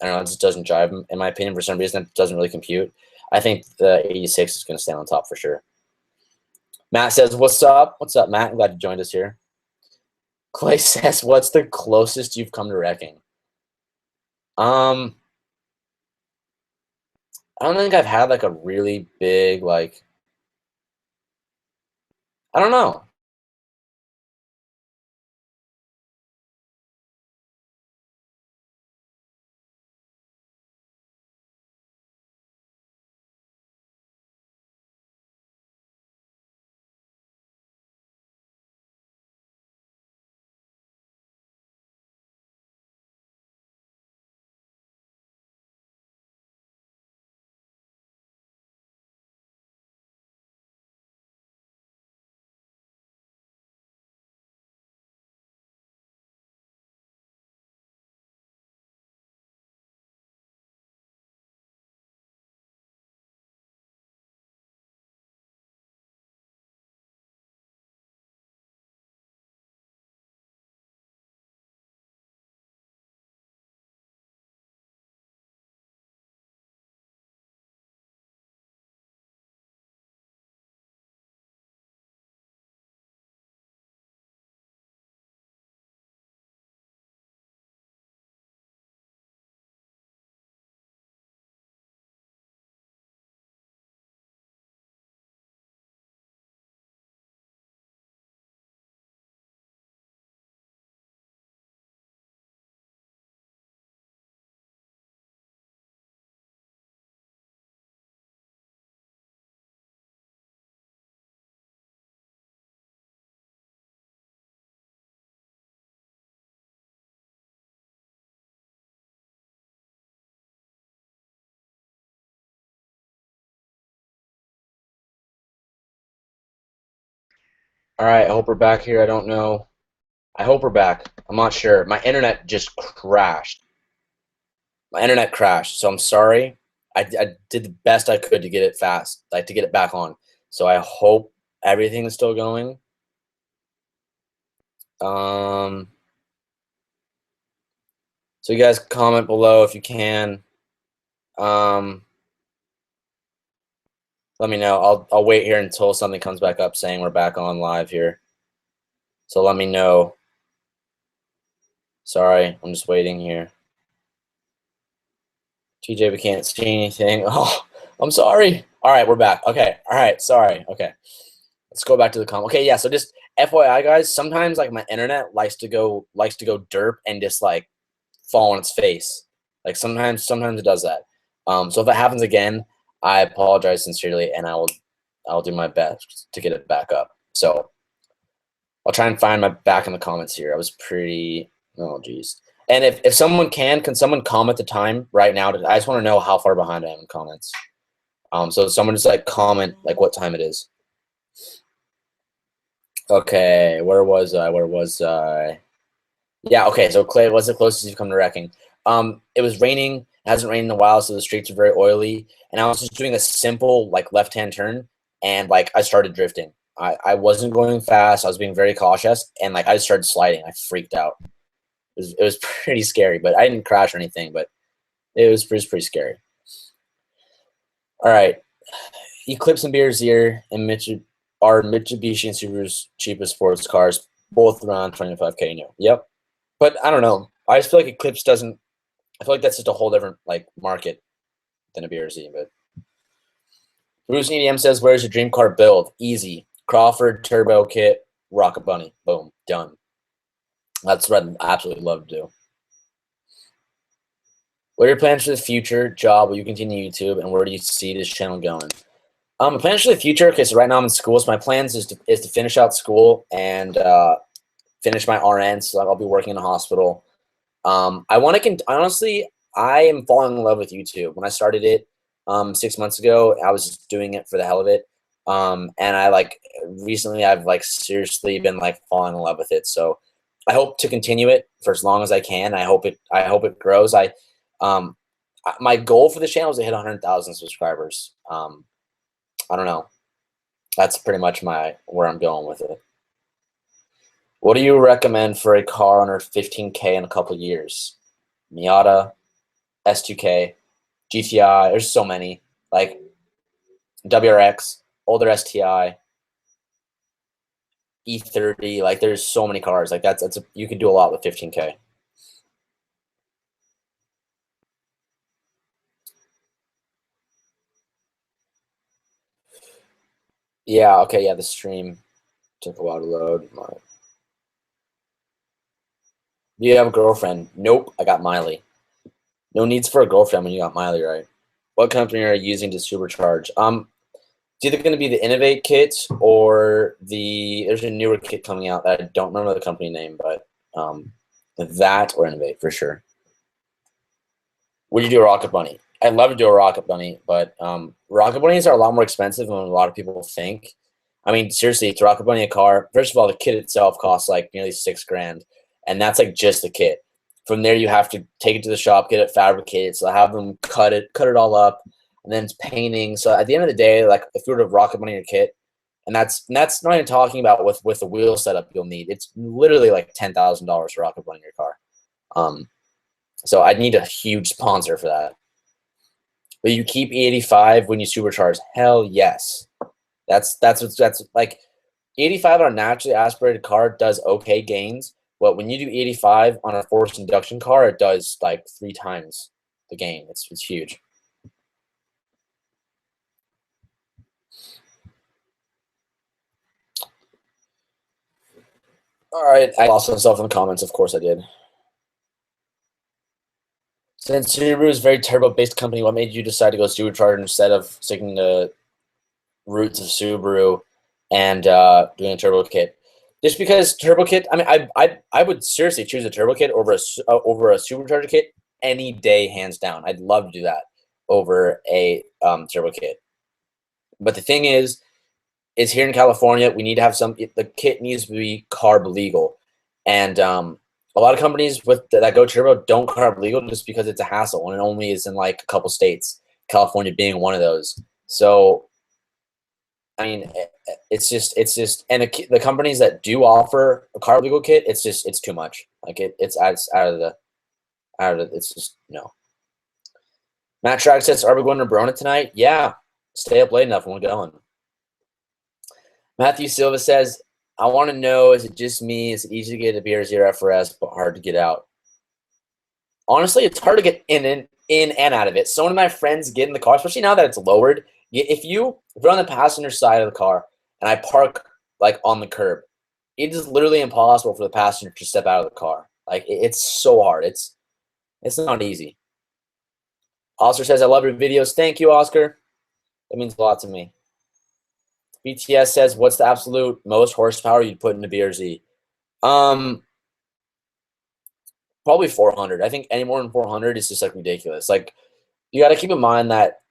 don't know, it just doesn't jive, in my opinion. For some reason, it doesn't really compute. I think the 86 is going to stay on top for sure. Matt says, what's up? What's up, Matt? I'm glad you joined us here. Clay says, what's the closest you've come to wrecking? I don't think I've had like a really big, like, I don't know. All right, I hope we're back here. I don't know. I hope we're back. I'm not sure. My internet just crashed. My internet crashed, so I'm sorry. I did the best I could to get it fast, like to get it back on. So I hope everything is still going. So you guys comment below if you can. Let me know. I'll wait here until something comes back up saying we're back on live here. So let me know. Sorry, I'm just waiting here. TJ, we can't see anything. Oh, I'm sorry. All right, we're back. Okay. All right. Sorry. Okay. Let's go back to the comment. Okay, yeah. So just FYI, guys. Sometimes like my internet likes to go derp and just like fall on its face. Like sometimes it does that. So if it happens again, I apologize sincerely, and I'll do my best to get it back up. So I'll try and find my back in the comments here. I was pretty. Oh, geez. And if someone can someone comment the time right now? I just want to know how far behind I am in comments. So someone just like comment like what time it is. Okay, where was I? Where was I? Yeah, okay. So Clay, what's the closest you've come to wrecking? It was raining. It hasn't rained in a while, so the streets are very oily. And I was just doing a simple like left-hand turn, and like I started drifting. I wasn't going fast. I was being very cautious, and like I just started sliding. I freaked out. It was pretty scary, but I didn't crash or anything. But it was pretty scary. All right, Eclipse and BRZ and are Mitsubishi and Subaru's cheapest sports cars, both around 25K new. Yep, but I don't know. I just feel like Eclipse doesn't. I feel like that's just a whole different like market than a BRZ. But Bruce EDM says, "Where's your dream car build? Easy. Crawford turbo kit, Rocket Bunny. Boom, done. That's what I'd absolutely love to do." What are your plans for the future? Job? Will you continue YouTube? And where do you see this channel going? My plans for the future. Okay, so right now I'm in school. So my plans is to finish out school and finish my RN. So I'll be working in a hospital. I want to honestly, I am falling in love with YouTube. When I started it 6 months ago, I was just doing it for the hell of it. And I like recently I've like seriously been like falling in love with it. So I hope to continue it for as long as I can. I hope it grows. My goal for the channel is to hit 100,000 subscribers. I don't know. That's pretty much where I'm going with it. What do you recommend for a car under 15K in a couple years? Miata, S2K, GTI. There's so many. Like WRX, older STI, E30. Like there's so many cars. Like you could do a lot with 15K. Yeah. Okay. Yeah. The stream took a while to load. Do you have a girlfriend? Nope. I got Miley. No needs for a girlfriend when you got Miley, right? What company are you using to supercharge? It's either going to be the Innovate kit or there's a newer kit coming out that I don't remember the company name, but that or Innovate for sure. Would you do a Rocket Bunny? I'd love to do a Rocket Bunny, but Rocket Bunnies are a lot more expensive than a lot of people think. I mean, seriously, to Rocket Bunny a car, first of all, the kit itself costs like nearly $6,000, and that's like just the kit. From there, you have to take it to the shop, get it fabricated, so have them cut it all up, and then it's painting. So at the end of the day, like if you were to Rocket Bunny your kit, and that's not even talking about with the wheel setup you'll need. It's literally like $10,000 for Rocket Bunny your car. So I'd need a huge sponsor for that. But you keep E85 when you supercharge. Hell yes. That's like E85 on a naturally aspirated car does okay gains, but when you do E85 on a forced induction car, it does like 3 times the gain. It's huge. All right, I lost myself in the comments. Of course I did. Since Subaru is a very turbo-based company, what made you decide to go supercharger instead of sticking to roots of Subaru and doing a turbo kit? Just because turbo kit, I mean, I would seriously choose a turbo kit over a supercharger kit any day, hands down. I'd love to do that over a turbo kit. But the thing is here in California, we need to have the kit needs to be carb legal, and a lot of companies that go turbo don't carb legal just because it's a hassle, and it only is in like a couple states, California being one of those. So I mean, it's just, and the companies that do offer a carb legal kit, it's too much. Like it's out of the It's just no. Matt Track says, "Are we going to Verona tonight?" Yeah, stay up late enough and we're going. Matthew Silva says, "I want to know: is it just me? Is it easy to get a BRZ or FRS, but hard to get out?" Honestly, it's hard to get in and out of it. So one of my friends get in the car, especially now that it's lowered. If you're on the passenger side of the car and I park like on the curb, it is literally impossible for the passenger to step out of the car. Like it's so hard. It's not easy. Oscar says, "I love your videos." Thank you, Oscar. That means a lot to me. BTS says, "What's the absolute most horsepower you'd put in a BRZ?" Probably 400. I think any more than 400 is just like ridiculous. Like you got to keep in mind that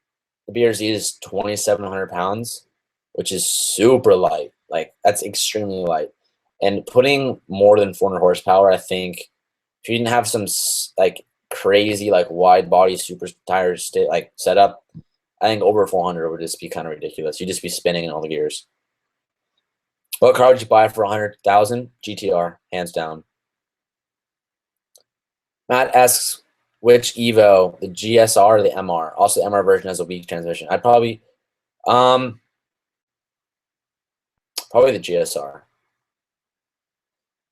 the BRZ is 2,700 pounds, which is super light. Like that's extremely light. And putting more than 400 horsepower, I think, if you didn't have some like crazy like wide body super tire like setup, I think over 400 would just be kind of ridiculous. You'd just be spinning in all the gears. What car would you buy for 100,000? GTR, hands down. Matt asks, which Evo, the GSR or the MR? Also, the MR version has a weak transmission. I'd probably the GSR.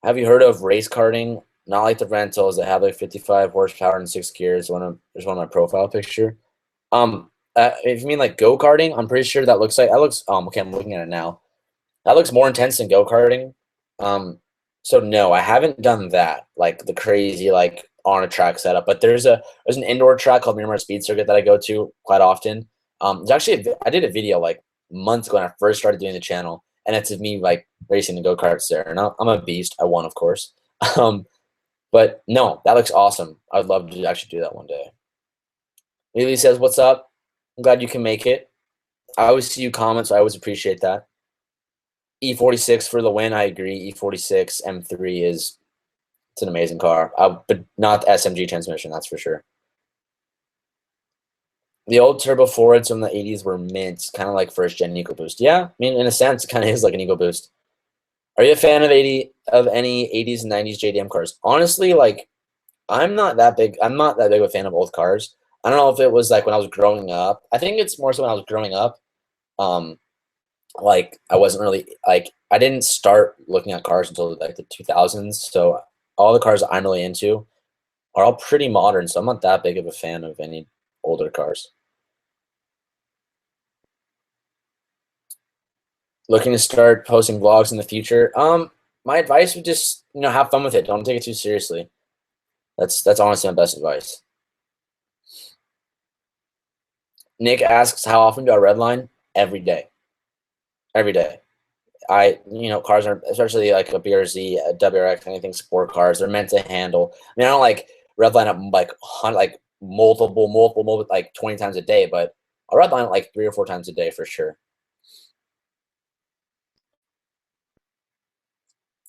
Have you heard of race karting? Not like the rentals that have like 55 horsepower and 6 gears. There's one on my profile picture. If you mean like go karting, I'm pretty sure that looks like okay, I'm looking at it now. That looks more intense than go karting. So no, I haven't done that, like the crazy like on a track setup. But there's an indoor track called Miramar Speed Circuit that I go to quite often. There's actually I did a video like months ago when I first started doing the channel, and it's of me like racing the go karts there. And I'm a beast. I won, of course. But no, that looks awesome. I'd love to actually do that one day. Lily says, "What's up? I'm glad you can make it. I always see you comment, so I always appreciate that." E46 for the win. I agree. E46 M3 it's an amazing car, but not the SMG transmission, that's for sure. The old turbo Fords from the 80s were mint, kind of like first gen EcoBoost. Yeah, I mean, in a sense, it kind of is like an EcoBoost. Are you a fan of any 80s and 90s JDM cars? Honestly, like I'm not that big of a fan of old cars. I don't know if it was like when I was growing up. I think it's more so when I was growing up. Like I wasn't really like I didn't start looking at cars until like the 2000s. So all the cars I'm really into are all pretty modern. So I'm not that big of a fan of any older cars. Looking to start posting vlogs in the future. My advice would just have fun with it. Don't take it too seriously. That's honestly my best advice. Nick asks, how often do I redline? Every day. Every day. Cars are, especially like a BRZ, a WRX, anything sport cars, they're meant to handle. I mean, I don't like redline up like multiple, like 20 times a day, but I'll redline it like 3 or 4 times a day for sure.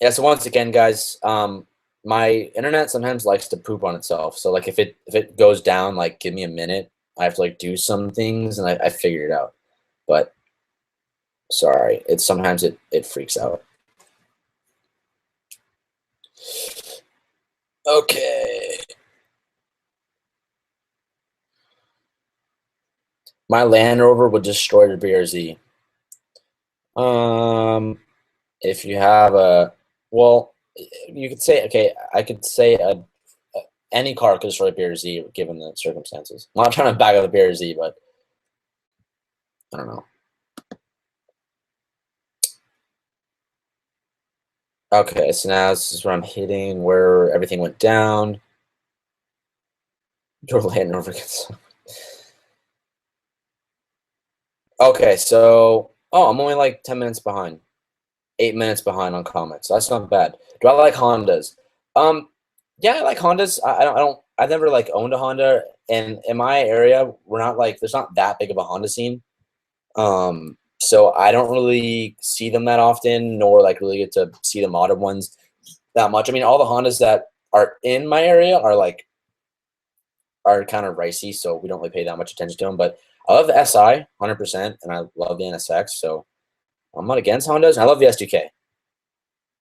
Yeah, so once again, guys, my internet sometimes likes to poop on itself. So like if it goes down, like give me a minute. I have to like do some things and I figure it out. But sorry, sometimes it freaks out. Okay. My Land Rover would destroy the BRZ. If you have you could say, okay, I could say any car could destroy a BRZ given the circumstances. I'm not trying to back up the BRZ, but I don't know. Okay, so now this is where I'm hitting where everything went down. Your Land Rover gets. Okay, so I'm only like 10 minutes behind. 8 minutes behind on comments. So that's not bad. Do I like Hondas? Yeah, I like Hondas. I've never like owned a Honda, and in my area, we're not like there's not that big of a Honda scene. So I don't really see them that often, nor like really get to see the modern ones that much. I mean, all the Hondas that are in my area are kind of ricey, so we don't really pay that much attention to them. But I love the SI 100%, and I love the NSX. So I'm not against Hondas, and I love the S2K.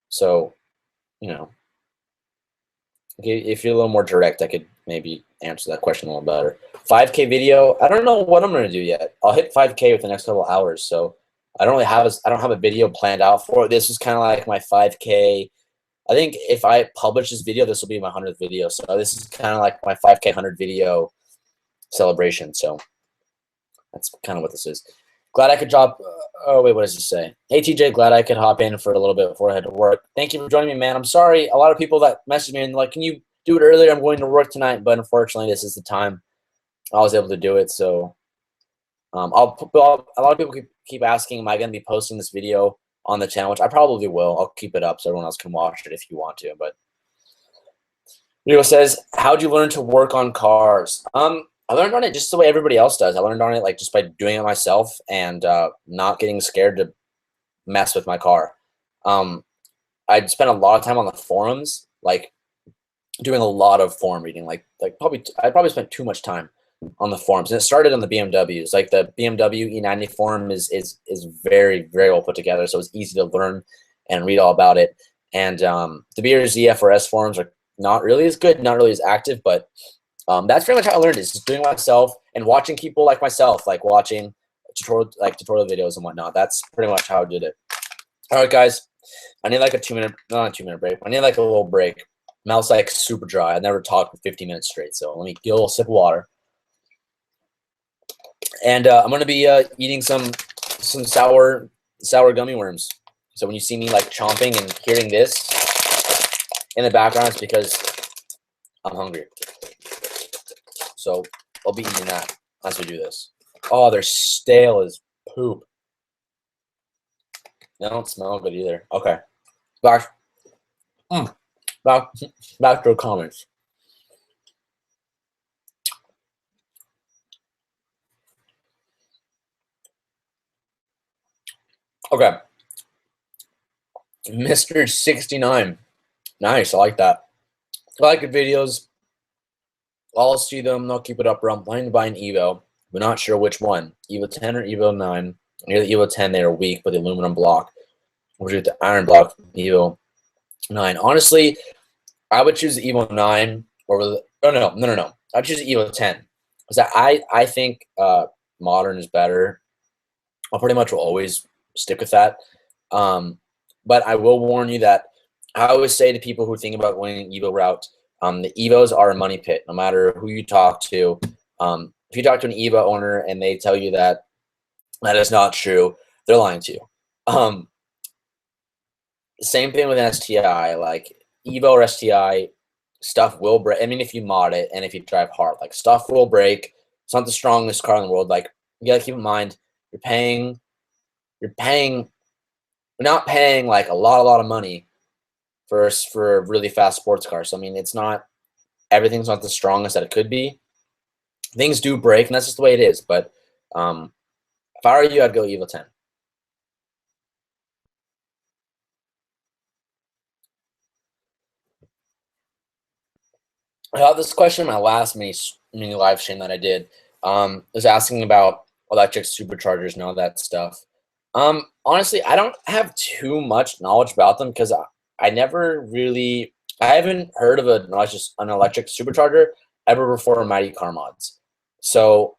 So, if you're a little more direct, I could maybe answer that question a little better. 5K video, I don't know what I'm gonna do yet. I'll hit 5K within the next couple of hours, so I don't have a video planned out for it. This is kind of like my 5K. I think if I publish this video, this will be my 100th video. So this is kind of like my 5K 100 video celebration. So that's kind of what this is. Glad I could drop. Oh wait, what does it say? Hey TJ, glad I could hop in for a little bit before I had to work. Thank you for joining me, man. I'm sorry. A lot of people that messaged me and like, can you do it earlier? I'm going to work tonight, but unfortunately, this is the time I was able to do it. So a lot of people keep asking, am I going to be posting this video on the channel? Which I probably will. I'll keep it up so everyone else can watch it if you want to. But Leo says, how'd you learn to work on cars? I learned on it just the way everybody else does. I learned on it like just by doing it myself and not getting scared to mess with my car. I'd spent a lot of time on the forums, like doing a lot of forum reading. I probably spent too much time on the forums, and it started on the BMWs. Like the BMW E90 forum is very, very well put together, so it's easy to learn and read all about it. And the BRZ FRS forums are not really as good, not really as active, but that's pretty much how I learned it. Just doing it myself and watching people like myself, like watching tutorial videos and whatnot. That's pretty much how I did it. All right, guys, I need like not a 2-minute break. I need like a little break. Mouth's like super dry. I never talked for 50 minutes straight, so let me get a little sip of water. And I'm gonna be eating some sour gummy worms. So when you see me like chomping and hearing this in the background, it's because I'm hungry. So I'll be eating that as we do this. Oh, they're stale as poop. They don't smell good either. Okay, back to the comments. Okay, Mr. 69. Nice, I like that. I like the videos. I'll see them. I'll keep it up. I'm planning to buy an Evo, but not sure which one. Evo 10 or Evo 9. Near the Evo 10, they are weak, but the aluminum block. Or the iron block, Evo 9. Honestly, I would choose the Evo 9 or the, oh no. I'd choose the Evo 10. Because I think modern is better. I pretty much will always stick with that. But I will warn you that I always say to people who think about going an Evo route, the Evos are a money pit, no matter who you talk to. If you talk to an Evo owner and they tell you that that is not true, they're lying to you. Same thing with an STI, like Evo or STI, stuff will break. I mean, if you mod it and if you drive hard, like stuff will break. It's not the strongest car in the world. Like you gotta keep in mind, you're not paying like a lot of money for a really fast sports car. So I mean, everything's not the strongest that it could be. Things do break, and that's just the way it is. But if I were you, I'd go Evo 10. I got this question in my last mini live stream that I did. Was asking about electric superchargers and all that stuff. Honestly, I don't have too much knowledge about them because I haven't heard of an electric supercharger ever before Mighty Car Mods. So,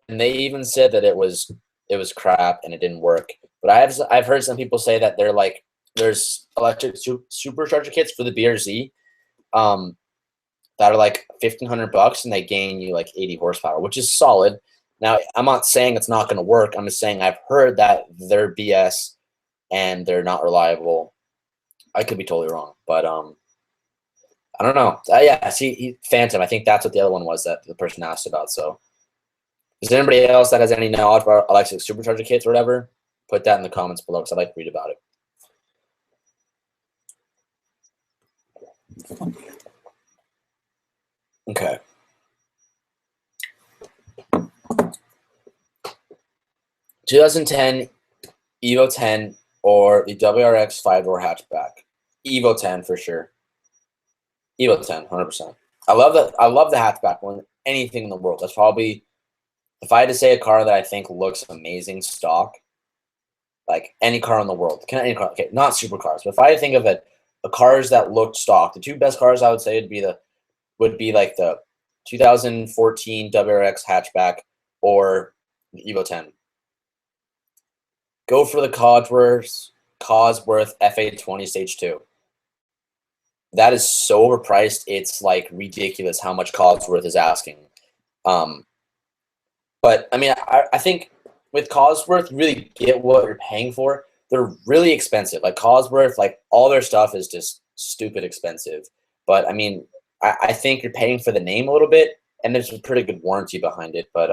and they even said that it was crap and it didn't work. But I've heard some people say that there's electric supercharger kits for the BRZ that are like $1,500 and they gain you like 80 horsepower, which is solid. Now, I'm not saying it's not going to work. I'm just saying I've heard that they're BS and they're not reliable. I could be totally wrong, but I don't know. Yeah, see, Phantom. I think that's what the other one was that the person asked about. So, is there anybody else that has any knowledge about electric supercharger kits or whatever? Put that in the comments below because I'd like to read about it. Okay. $2010 Evo 10 or the WRX 5-door hatchback. Evo 10 for sure. Evo 10, 100%. I love the hatchback more than anything in the world. That's probably, if I had to say a car that I think looks amazing stock, like any car in the world, any car, okay, not supercars, but if I had to think of cars that looked stock. The two best cars I would say would be like the 2014 WRX hatchback or the Evo 10. Go for the Cosworth FA20 Stage 2. That is so overpriced. It's like ridiculous how much Cosworth is asking. But I mean, I think with Cosworth, you really get what you're paying for. They're really expensive. Like Cosworth, like all their stuff is just stupid expensive. But I mean, I think you're paying for the name a little bit, and there's a pretty good warranty behind it. But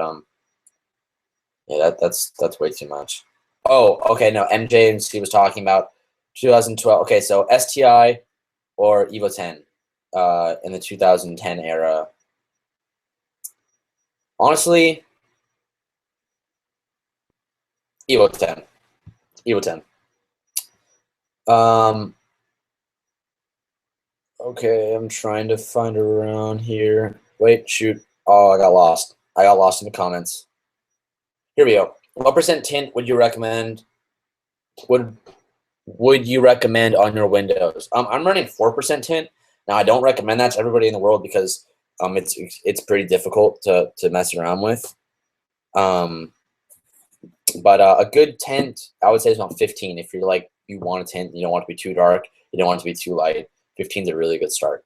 yeah, that's way too much. Oh, okay, no, MJ and C was talking about 2012. Okay, so STI or Evo 10 in the 2010 era. Honestly, Evo 10. Evo 10. Okay, I'm trying to find around here. Wait, shoot. Oh, I got lost. I got lost in the comments. Here we go. What percent tint would you recommend? Would you recommend on your windows? I'm running 4% tint. Now, I don't recommend that to everybody in the world because it's pretty difficult to mess around with. But a good tint, I would say, is about 15. If you're like you want a tint, you don't want it to be too dark, you don't want it to be too light. 15 is a really good start.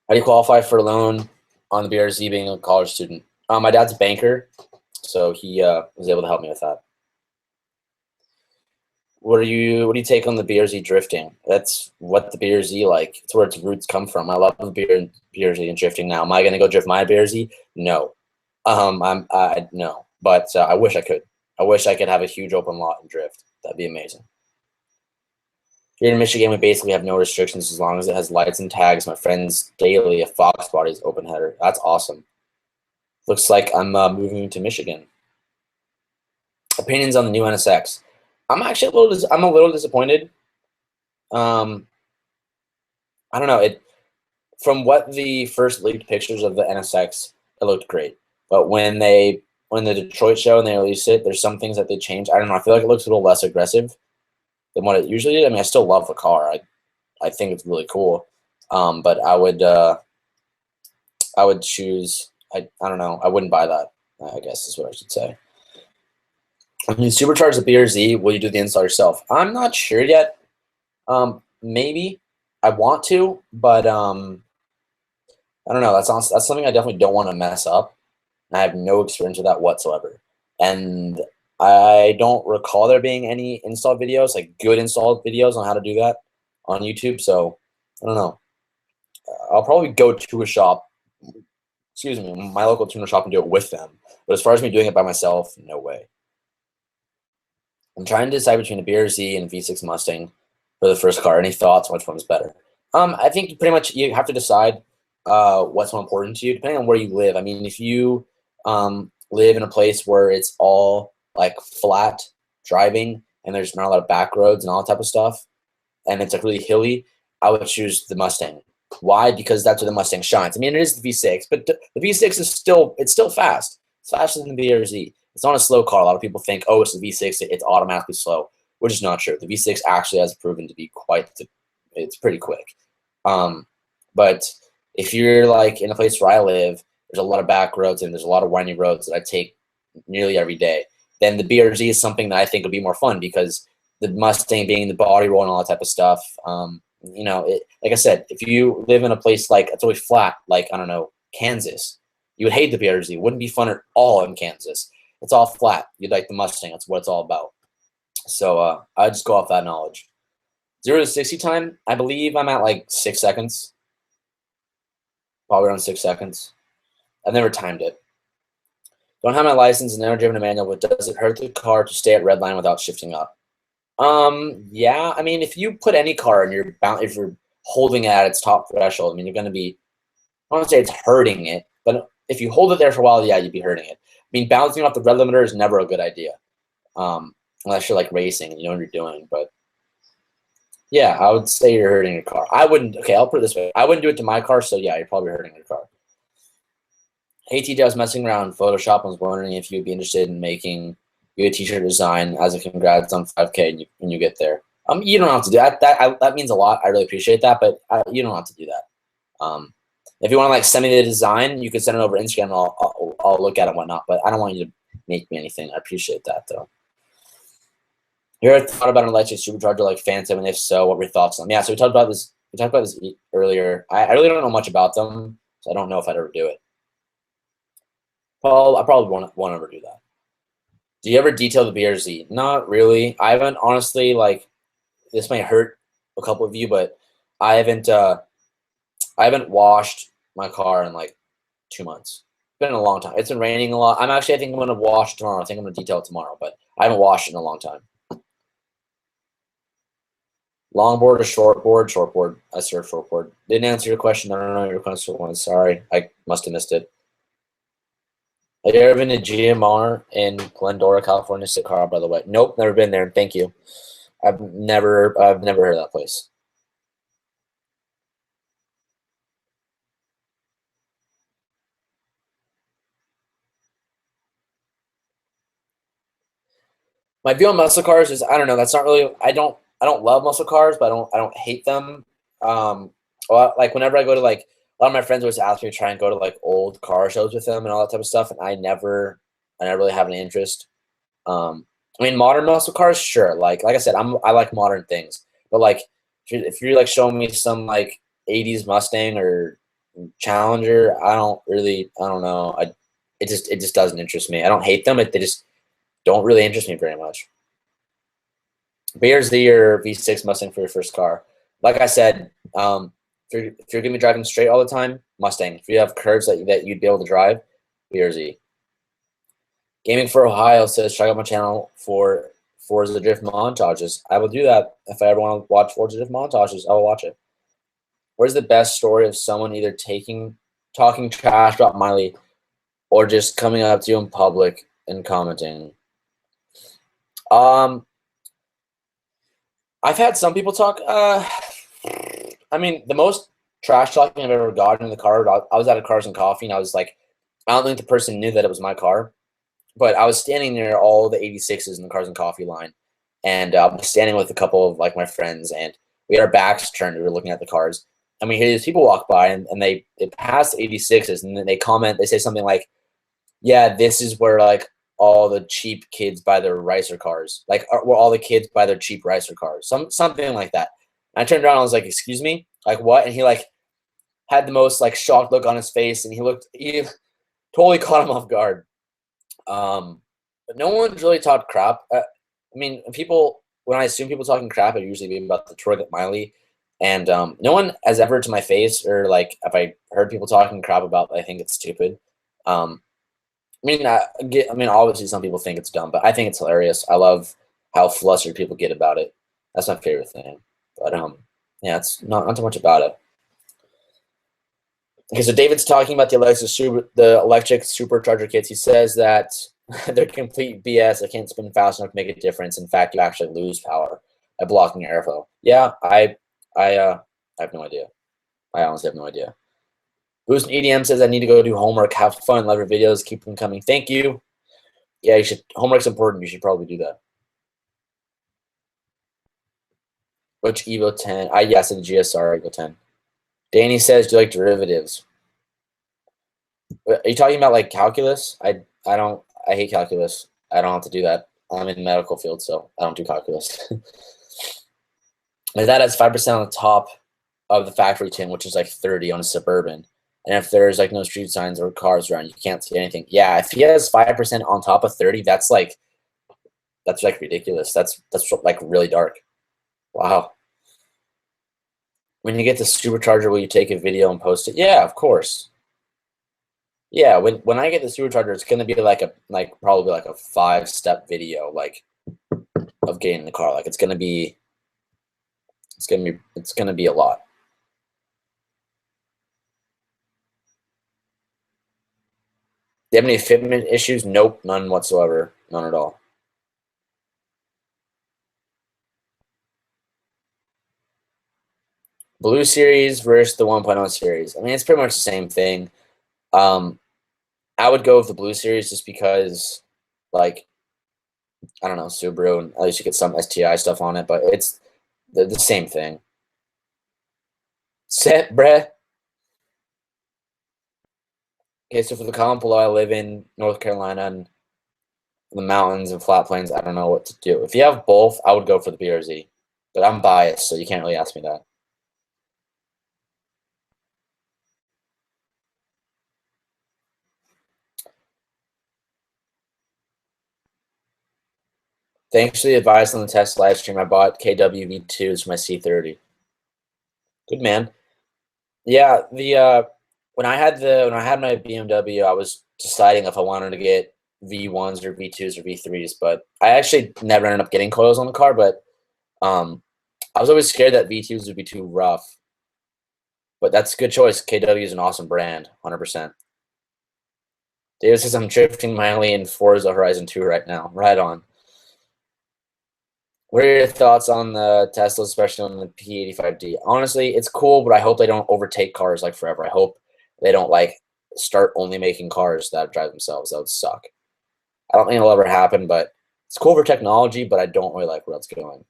How do you qualify for a loan on the BRZ being a college student? My dad's a banker, so he was able to help me with that. What do you take on the BRZ drifting? That's what the BRZ like. It's where its roots come from. I love the BRZ and drifting now. Am I gonna go drift my BRZ? No. No. But I wish I could. I wish I could have a huge open lot and drift. That'd be amazing. Here in Michigan, we basically have no restrictions as long as it has lights and tags. My friend's daily a Fox Body's open header. That's awesome. Looks like I'm moving to Michigan. Opinions on the new NSX. I'm actually a little disappointed. I don't know. From what the first leaked pictures of the NSX, it looked great. But when the Detroit show and they released it, there's some things that they changed. I don't know. I feel like it looks a little less aggressive than what it usually did. I mean, I still love the car. I think it's really cool. But I would choose. I don't know. I wouldn't buy that. I guess is what I should say. When you supercharge the BRZ, will you do the install yourself? I'm not sure yet. Maybe I want to, but I don't know. That's something I definitely don't want to mess up. I have no experience with that whatsoever, and I don't recall there being any install videos, like good install videos on how to do that on YouTube. So I don't know. I'll probably go to a shop, excuse me, my local tuner shop and do it with them. But as far as me doing it by myself, no way. I'm trying to decide between a BRZ and a V6 Mustang for the first car. Any thoughts on which one's better? I think pretty much you have to decide what's more important to you, depending on where you live. I mean, if you live in a place where it's all like flat driving and there's not a lot of back roads and all that type of stuff, and it's like really hilly, I would choose the Mustang. Why? Because that's where the Mustang shines. I mean, it is the V6, but the V6 is still fast. It's faster than the BRZ. It's not a slow car. A lot of people think, oh, it's the V6, it's automatically slow, which is not true. The V6 actually has proven to be it's pretty quick. But if you're like in a place where I live, there's a lot of back roads and there's a lot of windy roads that I take nearly every day, then the BRZ is something that I think would be more fun because the Mustang being the body roll and all that type of stuff, you know, like I said, if you live in a place like it's always flat, like, I don't know, Kansas, you would hate the BRZ. It wouldn't be fun at all in Kansas. It's all flat. You'd like the Mustang. That's what it's all about. So I just go off that knowledge. 0 to 60 time, I believe I'm at like 6 seconds. Probably around 6 seconds. I've never timed it. Don't have my license and never driven a manual, but does it hurt the car to stay at red line without shifting up? Yeah. I mean, if you put any car and if you're holding it at its top threshold, I mean, you're going to be, I don't want to say it's hurting it, but if you hold it there for a while, yeah, you'd be hurting it. I mean, bouncing off the red limiter is never a good idea, unless you're like racing and you know what you're doing. But yeah, I would say you're hurting your car. I wouldn't. Okay, I'll put it this way: I wouldn't do it to my car. So yeah, you're probably hurting your car. Hey TJ, I was messing around in Photoshop and was wondering if you'd be interested in making you get a t-shirt design as a congrats on 5K when you get there. You don't have to do that. That means a lot. I really appreciate that, but you don't have to do that. If you want to like send me the design, you can send it over Instagram. And I'll look at it and whatnot. But I don't want you to make me anything. I appreciate that though. You ever thought about an electric supercharger like Phantom, and if so, what were your thoughts on them? Yeah, so we talked about this. We talked about this earlier. I really don't know much about them, so I don't know if I'd ever do it. I probably won't ever do that. Do you ever detail the BRZ? Not really. I haven't honestly, like, this might hurt a couple of you, but I haven't washed my car in like 2 months. It's been a long time. It's been raining a lot. I think I'm gonna wash it tomorrow. I think I'm gonna detail it tomorrow, but I haven't washed it in a long time. Longboard or shortboard? Shortboard. I said shortboard. Didn't answer your question. I don't know your question was. Sorry, I must have missed it. Have you ever been to GMR in Glendora, California? Sick car, by the way. Nope, never been there. Thank you. I've never heard of that place. My view on muscle cars is I don't know. That's not really. I don't love muscle cars, but I don't hate them. Well, like whenever I go to like a lot of my friends always ask me to try and go to like old car shows with them and all that type of stuff, and I never really have any interest. I mean, modern muscle cars, sure. Like I said, I like modern things, but like if you're like showing me some like '80s Mustang or Challenger, I don't know. It just doesn't interest me. I don't hate them. They just don't really interest me very much. BRZ or V6 Mustang for your first car. Like I said, if you're gonna be driving straight all the time, Mustang. If you have curves that you'd be able to drive, BRZ. Gaming for Ohio says check out my channel for Forza Drift montages. I will do that if I ever want to watch Forza Drift montages. I will watch it. Where's the best story of someone either talking trash about Miley or just coming up to you in public and commenting? I've had some people talk. I mean, the most trash talking I've ever gotten in the car. I was at a Cars and Coffee, and I was like, I don't think the person knew that it was my car, but I was standing near all the 86s in the Cars and Coffee line, and I was standing with a couple of like my friends, and we had our backs turned. We were looking at the cars, and we hear these people walk by, and they pass the 86s, and then they comment. They say something like, "Yeah, this is where like all the cheap kids buy their racer cars, like where all the kids buy their cheap racer cars, something like that." And I turned around, and I was like, "Excuse me, like what?" And he like had the most like shocked look on his face, and he totally caught him off guard. But no one's really talked crap. I mean, when I assume people talking crap, it usually be about the Troy Miley, and no one has ever to my face or like if I heard people talking crap about, I think it's stupid. I mean, obviously some people think it's dumb, but I think it's hilarious. I love how flustered people get about it. That's my favorite thing. But yeah, it's not too much about it. Okay, so David's talking about the electric supercharger kits. He says that they're complete BS. They can't spin fast enough to make a difference. In fact, you actually lose power by blocking airflow. Yeah, I have no idea. I honestly have no idea. Boost EDM says I need to go do homework. Have fun. Love your videos. Keep them coming. Thank you. Yeah, you should. Homework's important. You should probably do that. Which Evo 10? Yes, in GSR Evo 10. Danny says, do you like derivatives? Are you talking about like calculus? I hate calculus. I don't have to do that. I'm in the medical field, so I don't do calculus. My dad has 5% on the top of the factory tin, which is like 30 on a Suburban. And if there's like no street signs or cars around, you can't see anything. Yeah, if he has 5% on top of 30, that's like ridiculous. That's like really dark. Wow. When you get the supercharger, will you take a video and post it? Yeah, of course. Yeah, when I get the supercharger, it's gonna be probably like a 5-step video, like of getting the car. Like it's gonna be a lot. Do you have any fitment issues? Nope, none whatsoever. None at all. Blue Series versus the 1.0 Series. I mean, it's pretty much the same thing. I would go with the Blue Series just because, like, I don't know, Subaru, and at least you get some STI stuff on it, but it's the same thing. Set, bruh. Okay, so for the comment below, I live in North Carolina and the mountains and flat plains. I don't know what to do. If you have both, I would go for the BRZ, but I'm biased, so you can't really ask me that. Thanks for the advice on the test live stream. I bought KW V2s for my C30. Good man. Yeah, the when I had my BMW, I was deciding if I wanted to get V1s or V2s or V3s, but I actually never ended up getting coils on the car, but I was always scared that V2s would be too rough. But that's a good choice. KW is an awesome brand, 100%. David says I'm drifting mildly in Forza Horizon 2 right now. Right on. What are your thoughts on the Tesla, especially on the P85D? Honestly, it's cool, but I hope they don't overtake cars like forever. I hope they don't like start only making cars that drive themselves. That would suck. I don't think it'll ever happen, but it's cool for technology, but I don't really like where it's going.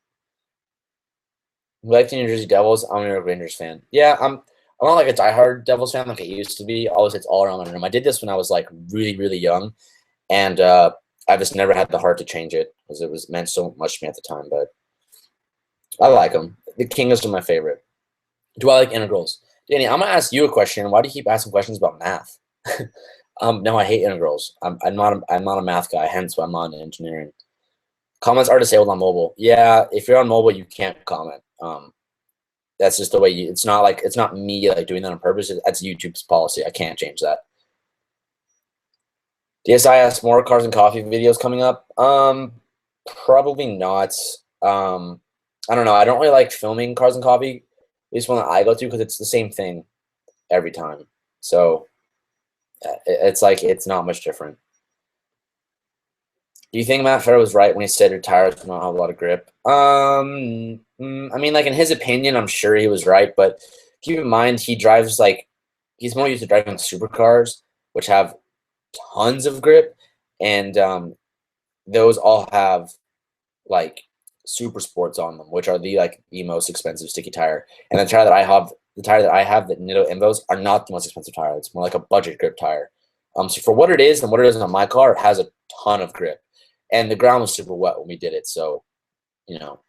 You like the New Jersey Devils? I'm a New York Rangers fan. Yeah, I'm not like a diehard Devils fan like I used to be. Always it's all around my room. I did this when I was like really, really young, and I just never had the heart to change it because it was meant so much to me at the time. But I like them. The Kingers are my favorite. Do I like integrals? Danny, I'm gonna ask you a question. Why do you keep asking questions about math? No, I hate integrals. I'm not a math guy. Hence, why I'm not in engineering. Comments are disabled on mobile. Yeah, if you're on mobile, you can't comment. That's just the way you. It's not like it's not me like doing that on purpose. That's YouTube's policy. I can't change that. DSI has more cars and coffee videos coming up. Probably not. I don't know. I don't really like filming cars and coffee. At least one that I go to because it's the same thing every time. So it's like it's not much different. Do you think Matt Farah was right when he said your tires don't have a lot of grip? I mean, like in his opinion, I'm sure he was right, but keep in mind he drives like he's more used to driving supercars, which have tons of grip, and those all have like super sports on them, which are the most expensive sticky tire. And the tire that I have, the Nitto Invos, are not the most expensive tire. It's more like a budget grip tire. So for what it is and what it is on my car, it has a ton of grip. And the ground was super wet when we did it, so you know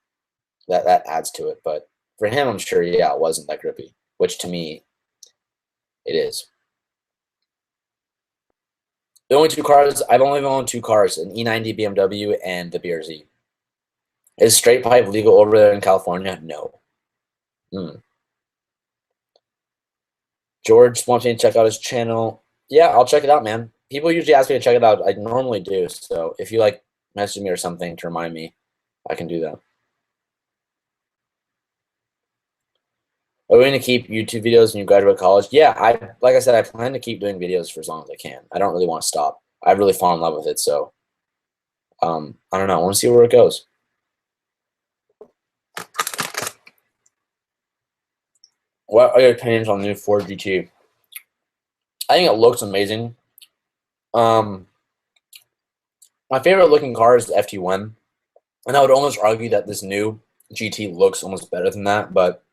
that adds to it. But for him, I'm sure, yeah, it wasn't that grippy, which to me, it is. The only two cars I've only owned two cars: an E90 BMW and the BRZ. Is straight pipe legal over there in California? No. George wants me to check out his channel. Yeah, I'll check it out, man. People usually ask me to check it out. I normally do. So if you like message me or something to remind me, I can do that. Are we going to keep YouTube videos when you graduate college? Yeah, like I said, I plan to keep doing videos for as long as I can. I don't really want to stop. I really fall in love with it, so I don't know. I want to see where it goes. What are your opinions on the new Ford GT? I think it looks amazing. My favorite looking car is the FT1, and I would almost argue that this new GT looks almost better than that, but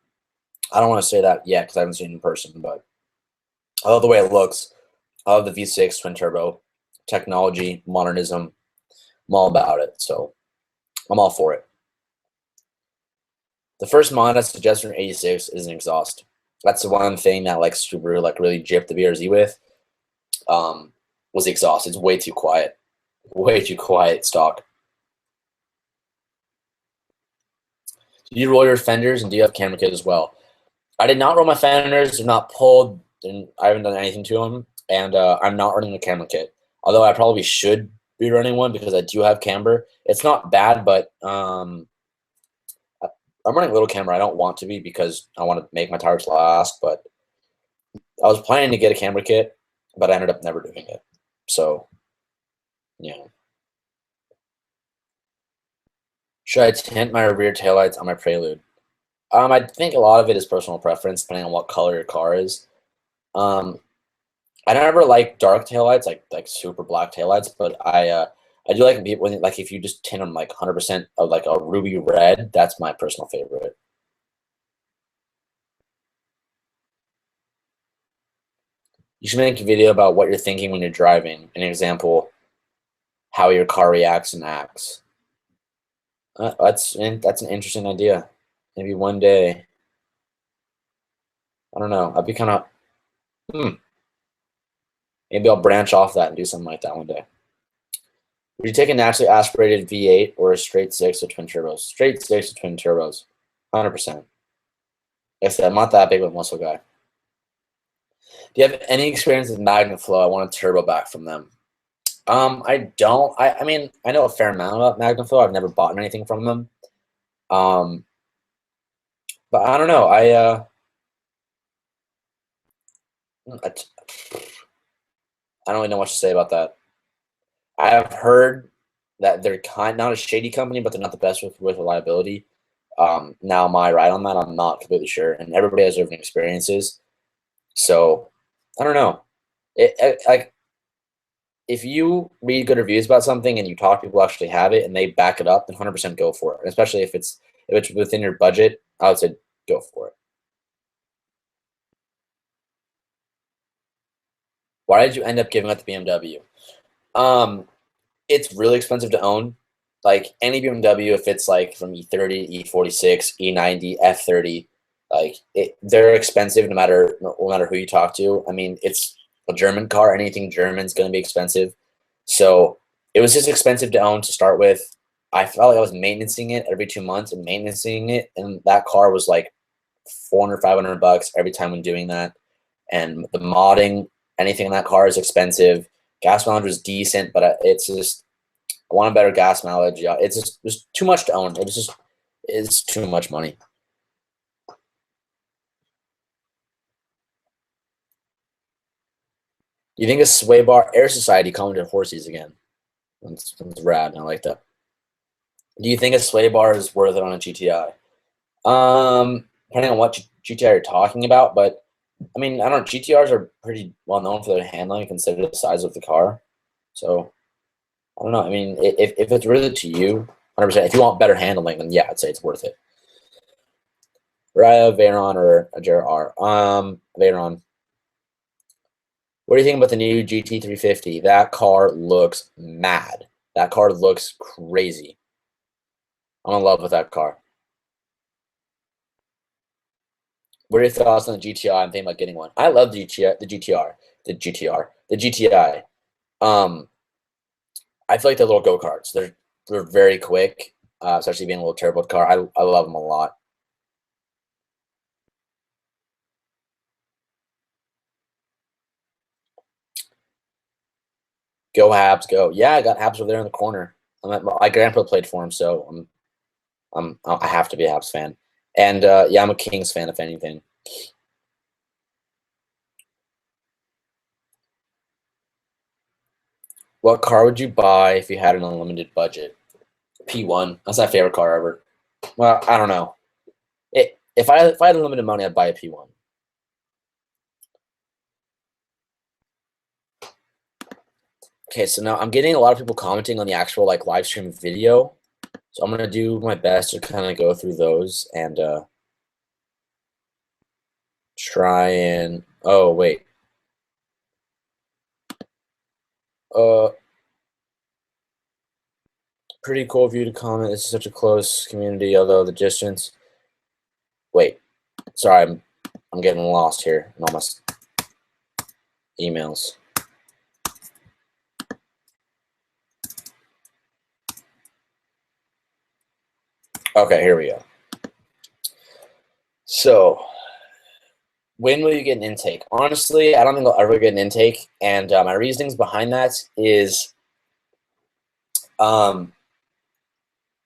I don't want to say that yet because I haven't seen it in person. But I love the way it looks. I love the V6 twin turbo technology, modernism. I'm all about it, so I'm all for it. The first mod I suggest for an 86 is an exhaust. That's the one thing that like Subaru like really gypped the BRZ with. Was the exhaust. It's way too quiet. Way too quiet stock. Do you roll your fenders and do you have camera kit as well? I did not roll my fenders. They're not pulled. I haven't done anything to them. And I'm not running a camera kit. Although I probably should be running one because I do have camber. It's not bad, but I'm running a little camber. I don't want to be because I want to make my tires last. But I was planning to get a camera kit, but I ended up never doing it. So, yeah. Should I tint my rear taillights on my Prelude? I think a lot of it is personal preference, depending on what color your car is. I never like dark taillights, like super black taillights, but I I do like people when like if you just tint them like 100% of like a ruby red. That's my personal favorite. You should make a video about what you're thinking when you're driving. An example, how your car reacts and acts. That's an interesting idea. Maybe one day. I don't know. I'd be kind of. Maybe I'll branch off that and do something like that one day. Would you take a naturally aspirated V8 or a straight six with twin turbos? Straight six with twin turbos, 100%. Like I said, I'm not that big of a muscle guy. Do you have any experience with MagnaFlow? I want a turbo back from them. I don't. I mean, I know a fair amount about MagnaFlow. I've never bought anything from them. But I don't know. I don't really know what to say about that. I have heard that they're not a shady company, but they're not the best with reliability. Now, am I right on that? I'm not completely sure. And everybody has different experiences. So, I don't know. Like, if you read good reviews about something and you talk to people who actually have it and they back it up, then 100% go for it. And especially if it's within your budget, I would say go for it. Why did you end up giving up the BMW? It's really expensive to own. Like any BMW, if it's like from E30, E46, E90, F30, like they're expensive no matter who you talk to. I mean, it's a German car. Anything German is going to be expensive. So it was just expensive to own to start with. I felt like I was maintaining it every 2 months and maintaining it, and that car was like 400, $500 every time when doing that. And the modding, anything in that car is expensive. Gas mileage was decent, but it's just I want a better gas mileage. Yeah, it was too much to own. It's too much money. You think a sway bar Air Society commented horsies again? That's rad. I like that. Do you think a sway bar is worth it on a GTI? Depending on what GTI you're talking about, but I mean, I don't know. GTRs are pretty well known for their handling, considering the size of the car. So I don't know. I mean, if it's worth it to you, 100%. If you want better handling, then yeah, I'd say it's worth it. Raya, Veyron, or a JR. Veyron. What do you think about the new GT350? That car looks mad. That car looks crazy. I'm in love with that car. What are your thoughts on the GTI? I'm thinking about getting one. I love the GTI. I feel like they're little go-karts. They're very quick, especially being a little turbo car. I love them a lot. Go Habs, go! Yeah, I got Habs over there in the corner. My grandpa played for him, so I have to be a Habs fan. And yeah, I'm a Kings fan, if anything. What car would you buy if you had an unlimited budget? P1. That's my favorite car ever. Well, I don't know. If I had unlimited money, I'd buy a P1. Okay, so now I'm getting a lot of people commenting on the actual like live stream video. So I'm gonna do my best to kind of go through those and try and wait. Pretty cool of you to comment. This is such a close community, although the distance. Wait, sorry, I'm getting lost here in all my emails. Okay, here we go. So, when will you get an intake? Honestly, I don't think I'll ever get an intake, and my reasonings behind that is,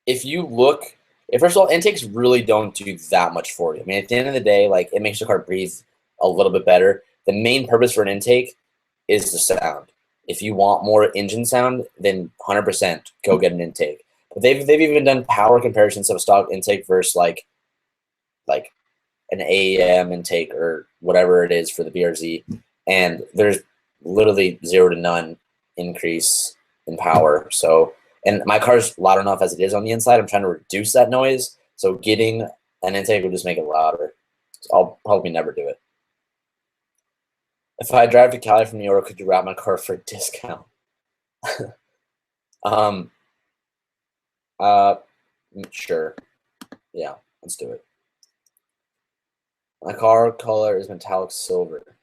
if you look, first of all, intakes really don't do that much for you. I mean, at the end of the day, like it makes the car breathe a little bit better. The main purpose for an intake is the sound. If you want more engine sound, then 100% go get an intake. But they've even done power comparisons of a stock intake versus like an AEM intake or whatever it is for the BRZ, and there's literally 0 to none increase in power. So, and my car's loud enough as it is on the inside. I'm trying to reduce that noise. So getting an intake will just make it louder. So I'll probably never do it. If I drive to Cali from New York, could you wrap my car for a discount? Sure. Yeah, let's do it. My car color is metallic silver.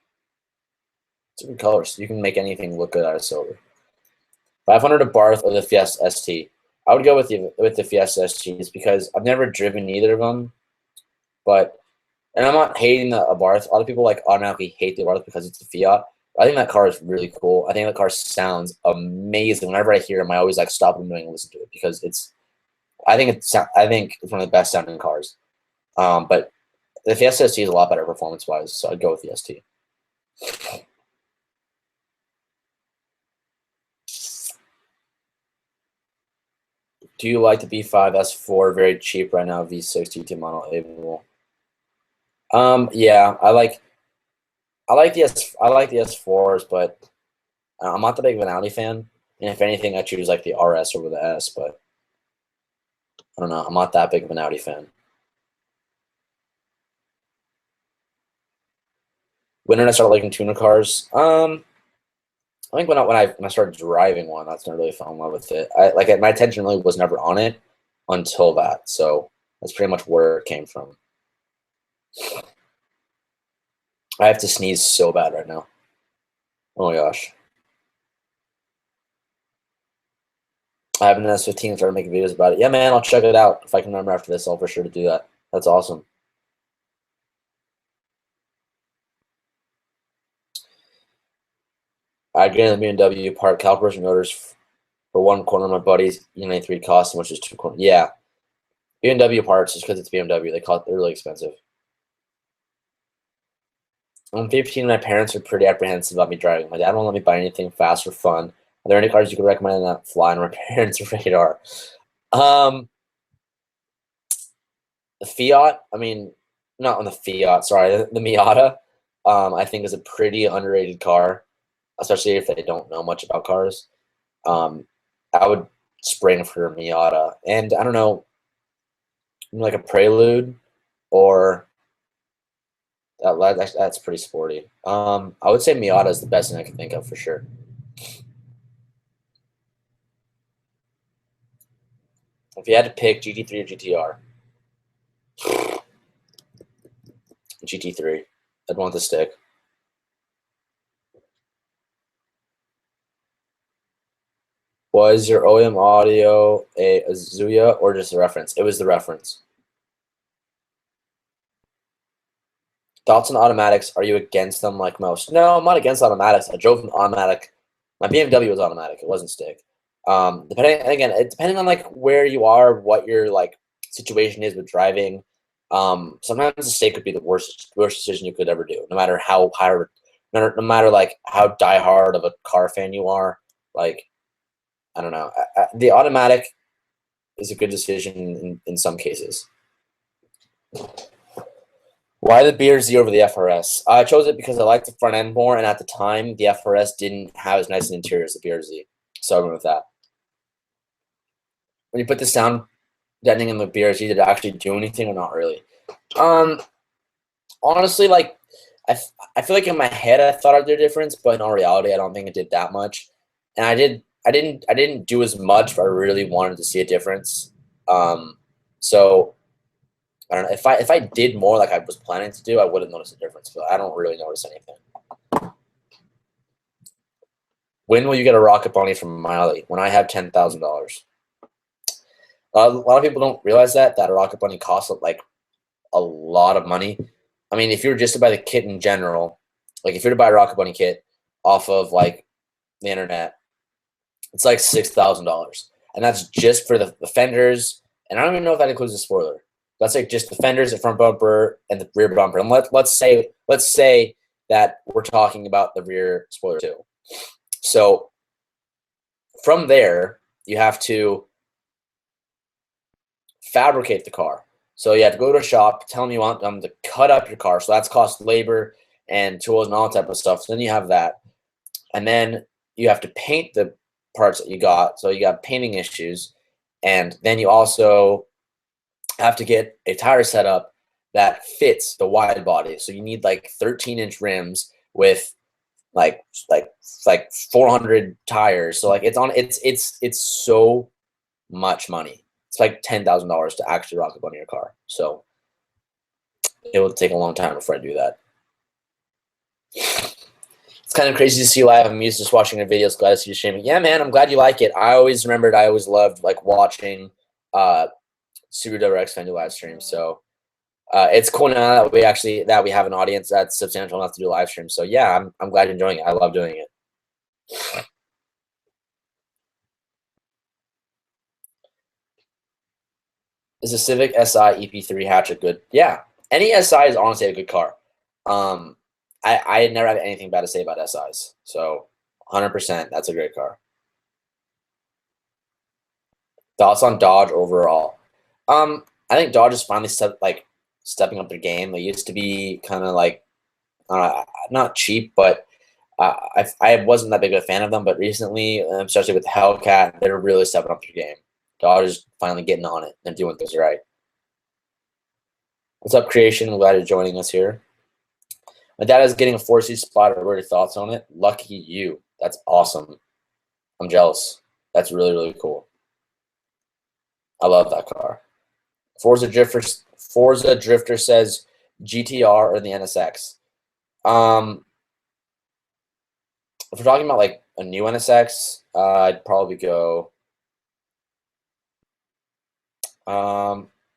It's a good color, so you can make anything look good out of silver. 500 a Barth or the Fiesta ST. I would go with the Fiesta STs because I've never driven either of them. But, and I'm not hating the Abarth. A lot of people like automatically hate the Abarth because it's a Fiat. I think that car is really cool. I think the car sounds amazing. Whenever I hear him, I always like stop what I'm doing and listen to it because I think it's one of the best sounding cars. But the Fiesta ST is a lot better performance wise, so I'd go with the ST. Do you like the B5 S4? Very cheap right now. V6 GT model Evo. Yeah, I like the S4s, but I'm not that big of an Audi fan. And if anything, I choose like the RS over the S. But I don't know. I'm not that big of an Audi fan. When did I start liking tuner cars? I think when I started driving one, that's when I really fell in love with it. My attention really was never on it until that. So that's pretty much where it came from. I have to sneeze so bad right now. Oh my gosh. I have an S15 and started making videos about it. Yeah, man, I'll check it out. If I can remember after this, I'll for sure to do that. That's awesome. I get in the BMW part calipers and motors for one corner of my buddy's E93 custom, which is 2 corners. Yeah, BMW parts just because it's BMW. They're really expensive. I'm 15 and my parents are pretty apprehensive about me driving. My dad won't let me buy anything fast or fun. Are there any cars you could recommend that fly on my parents' radar? The Fiat, I mean, not on the Fiat, sorry, the Miata, I think is a pretty underrated car, especially if they don't know much about cars. I would spring for a Miata. And I don't know, like a Prelude or that's pretty sporty. I would say Miata is the best thing I can think of for sure. If you had to pick GT3 or GTR, GT3. I'd want the stick. Was your OEM audio a Azuya or just a reference? It was the reference. Thoughts on automatics? Are you against them like most? No, I'm not against automatics. I drove an automatic. My BMW was automatic. It wasn't stick. Depending on like where you are, what your like situation is with driving. Sometimes a stick could be the worst decision you could ever do. No matter how hard, no matter like how diehard of a car fan you are. Like, I don't know. The automatic is a good decision in some cases. Why the BRZ over the FRS? I chose it because I liked the front end more, and at the time, the FRS didn't have as nice an interior as the BRZ. So I went with that. When you put the sound deadening in the BRZ, did it actually do anything or not really? Honestly, like, I feel like in my head I thought I'd do a difference, but in all reality, I don't think it did that much. And I didn't do as much, but I really wanted to see a difference. So I don't know if I did more like I was planning to do, I wouldn't notice a difference. But I don't really notice anything. When will you get a rocket bunny from Miley? When I have $10,000. A lot of people don't realize that a rocket bunny costs like a lot of money. I mean, if you were just to buy the kit in general, like if you were to buy a rocket bunny kit off of like the internet, it's like $6,000, and that's just for the fenders. And I don't even know if that includes the spoiler. That's like just the fenders, the front bumper, and the rear bumper. And let's say that we're talking about the rear spoiler too. So from there, you have to fabricate the car. So you have to go to a shop, tell them you want them to cut up your car. So that's cost labor and tools and all that type of stuff. So then you have that. And then you have to paint the parts that you got. So you got painting issues, and then you also have to get a tire setup that fits the wide body. So you need like 13-inch rims with like 400 tires. So like it's so much money. It's like $10,000 to actually rock up on your car. So it will take a long time before I do that. It's kind of crazy to see live. I'm used to just watching your videos. Glad to see you streaming. Yeah, man, I'm glad you like it. I always loved like watching Subaru WRX fan do live streams. So it's cool now that we have an audience that's substantial enough to do live streams. So yeah, I'm glad you're enjoying it. I love doing it. Is a Civic Si EP3 hatch a good? Yeah, any Si is honestly a good car. I never have anything bad to say about SIs. So 100%, that's a great car. Thoughts on Dodge overall? I think Dodge is finally stepping up their game. They used to be kind of like not cheap, but I wasn't that big of a fan of them. But recently, especially with the Hellcat, they're really stepping up their game. Dodge is finally getting on it and doing things right. What's up, Creation? I'm glad you're joining us here. My dad is getting a 4-seat spot. What are your thoughts on it? Lucky you. That's awesome. I'm jealous. That's really, really cool. I love that car. Forza Drifter says GTR or the NSX. If we're talking about like a new NSX, I'd probably go.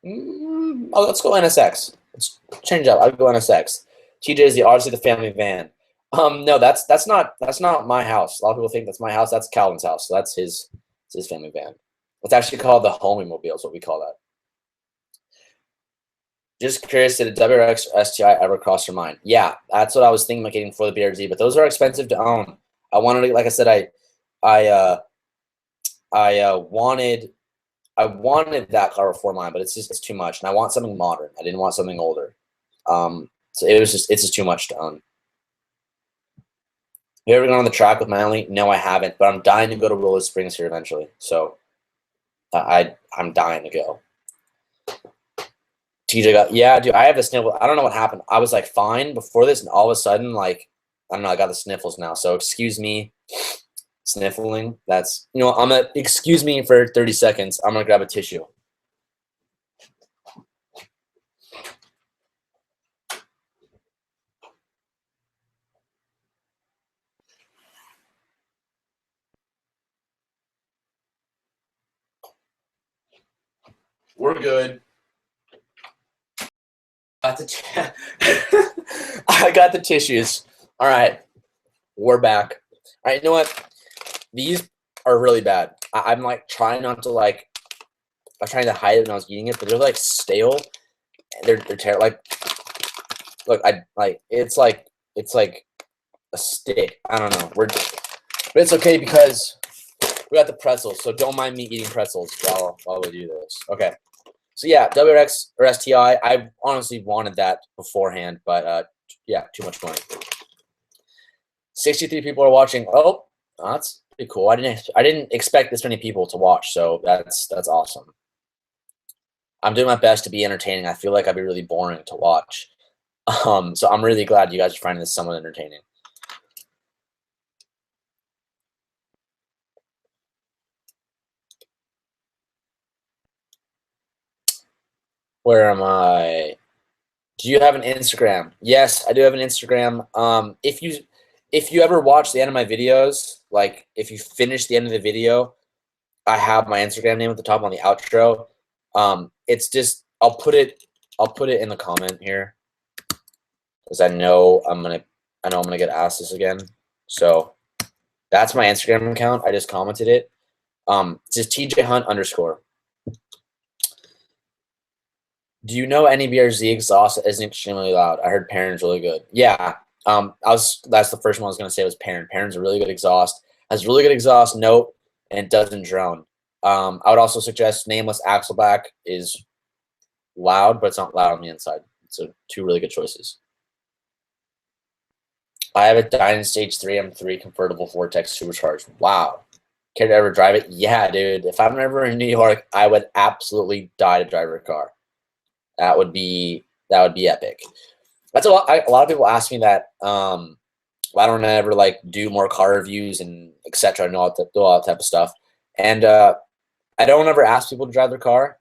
Let's go NSX. Let's change up. I'll go NSX. TJ is obviously the family van. No, that's not my house. A lot of people think that's my house. That's Calvin's house. So that's his family van. It's actually called the Homie Mobile. Is what we call that. Just curious, did a WRX or STI ever cross your mind? Yeah, that's what I was thinking about getting for the BRZ, but those are expensive to own. I wanted to, like I said, I wanted that car before mine, but it's too much, and I want something modern. I didn't want something older. So it's just too much to own. Have you ever gone on the track with Manly? No, I haven't, but I'm dying to go to Willow Springs here eventually. So I'm dying to go. TJ got, yeah, dude, I have the sniffles. I don't know what happened. I was like fine before this, and all of a sudden, like, I don't know, I got the sniffles now. So excuse me, sniffling. That's, you know, excuse me for 30 seconds. I'm gonna grab a tissue. We're good. I got the tissues. All right, we're back. All right, you know what? These are really bad. I'm like trying not to like. I was trying to hide it when I was eating it, but they're like stale. They're terrible. Like, look, it's like a stick. I don't know. But it's okay because we got the pretzels. So don't mind me eating pretzels while we do this. Okay. So yeah, WRX or STI. I honestly wanted that beforehand, but yeah, too much money. 63 people are watching. Oh, that's pretty cool. I didn't expect this many people to watch, so that's awesome. I'm doing my best to be entertaining. I feel like I'd be really boring to watch. So I'm really glad you guys are finding this somewhat entertaining. Where am I? Do you have an Instagram? Yes, I do have an Instagram. If you ever watch the end of my videos, like if you finish the end of the video, I have my Instagram name at the top on the outro. It's just I'll put it in the comment here because I know I'm gonna get asked this again. So that's my Instagram account. I just commented it. It's just TJ Hunt _. Do you know any BRZ exhaust that isn't extremely loud? I heard Perrin's really good. Yeah. That's the first one I was gonna say was Perrin. Perrin's a really good exhaust. Has really good exhaust note and it doesn't drone. I would also suggest Nameless Axleback is loud, but it's not loud on the inside. So two really good choices. I have a Dyna Stage 3 M3 convertible Vortex supercharged. Wow. Care to ever drive it? Yeah, dude. If I'm ever in New York, I would absolutely die to drive your car. That would be epic. That's a lot. A lot of people ask me that. Why don't I ever like do more car reviews and etc. and do all that type of stuff. And I don't ever ask people to drive their car.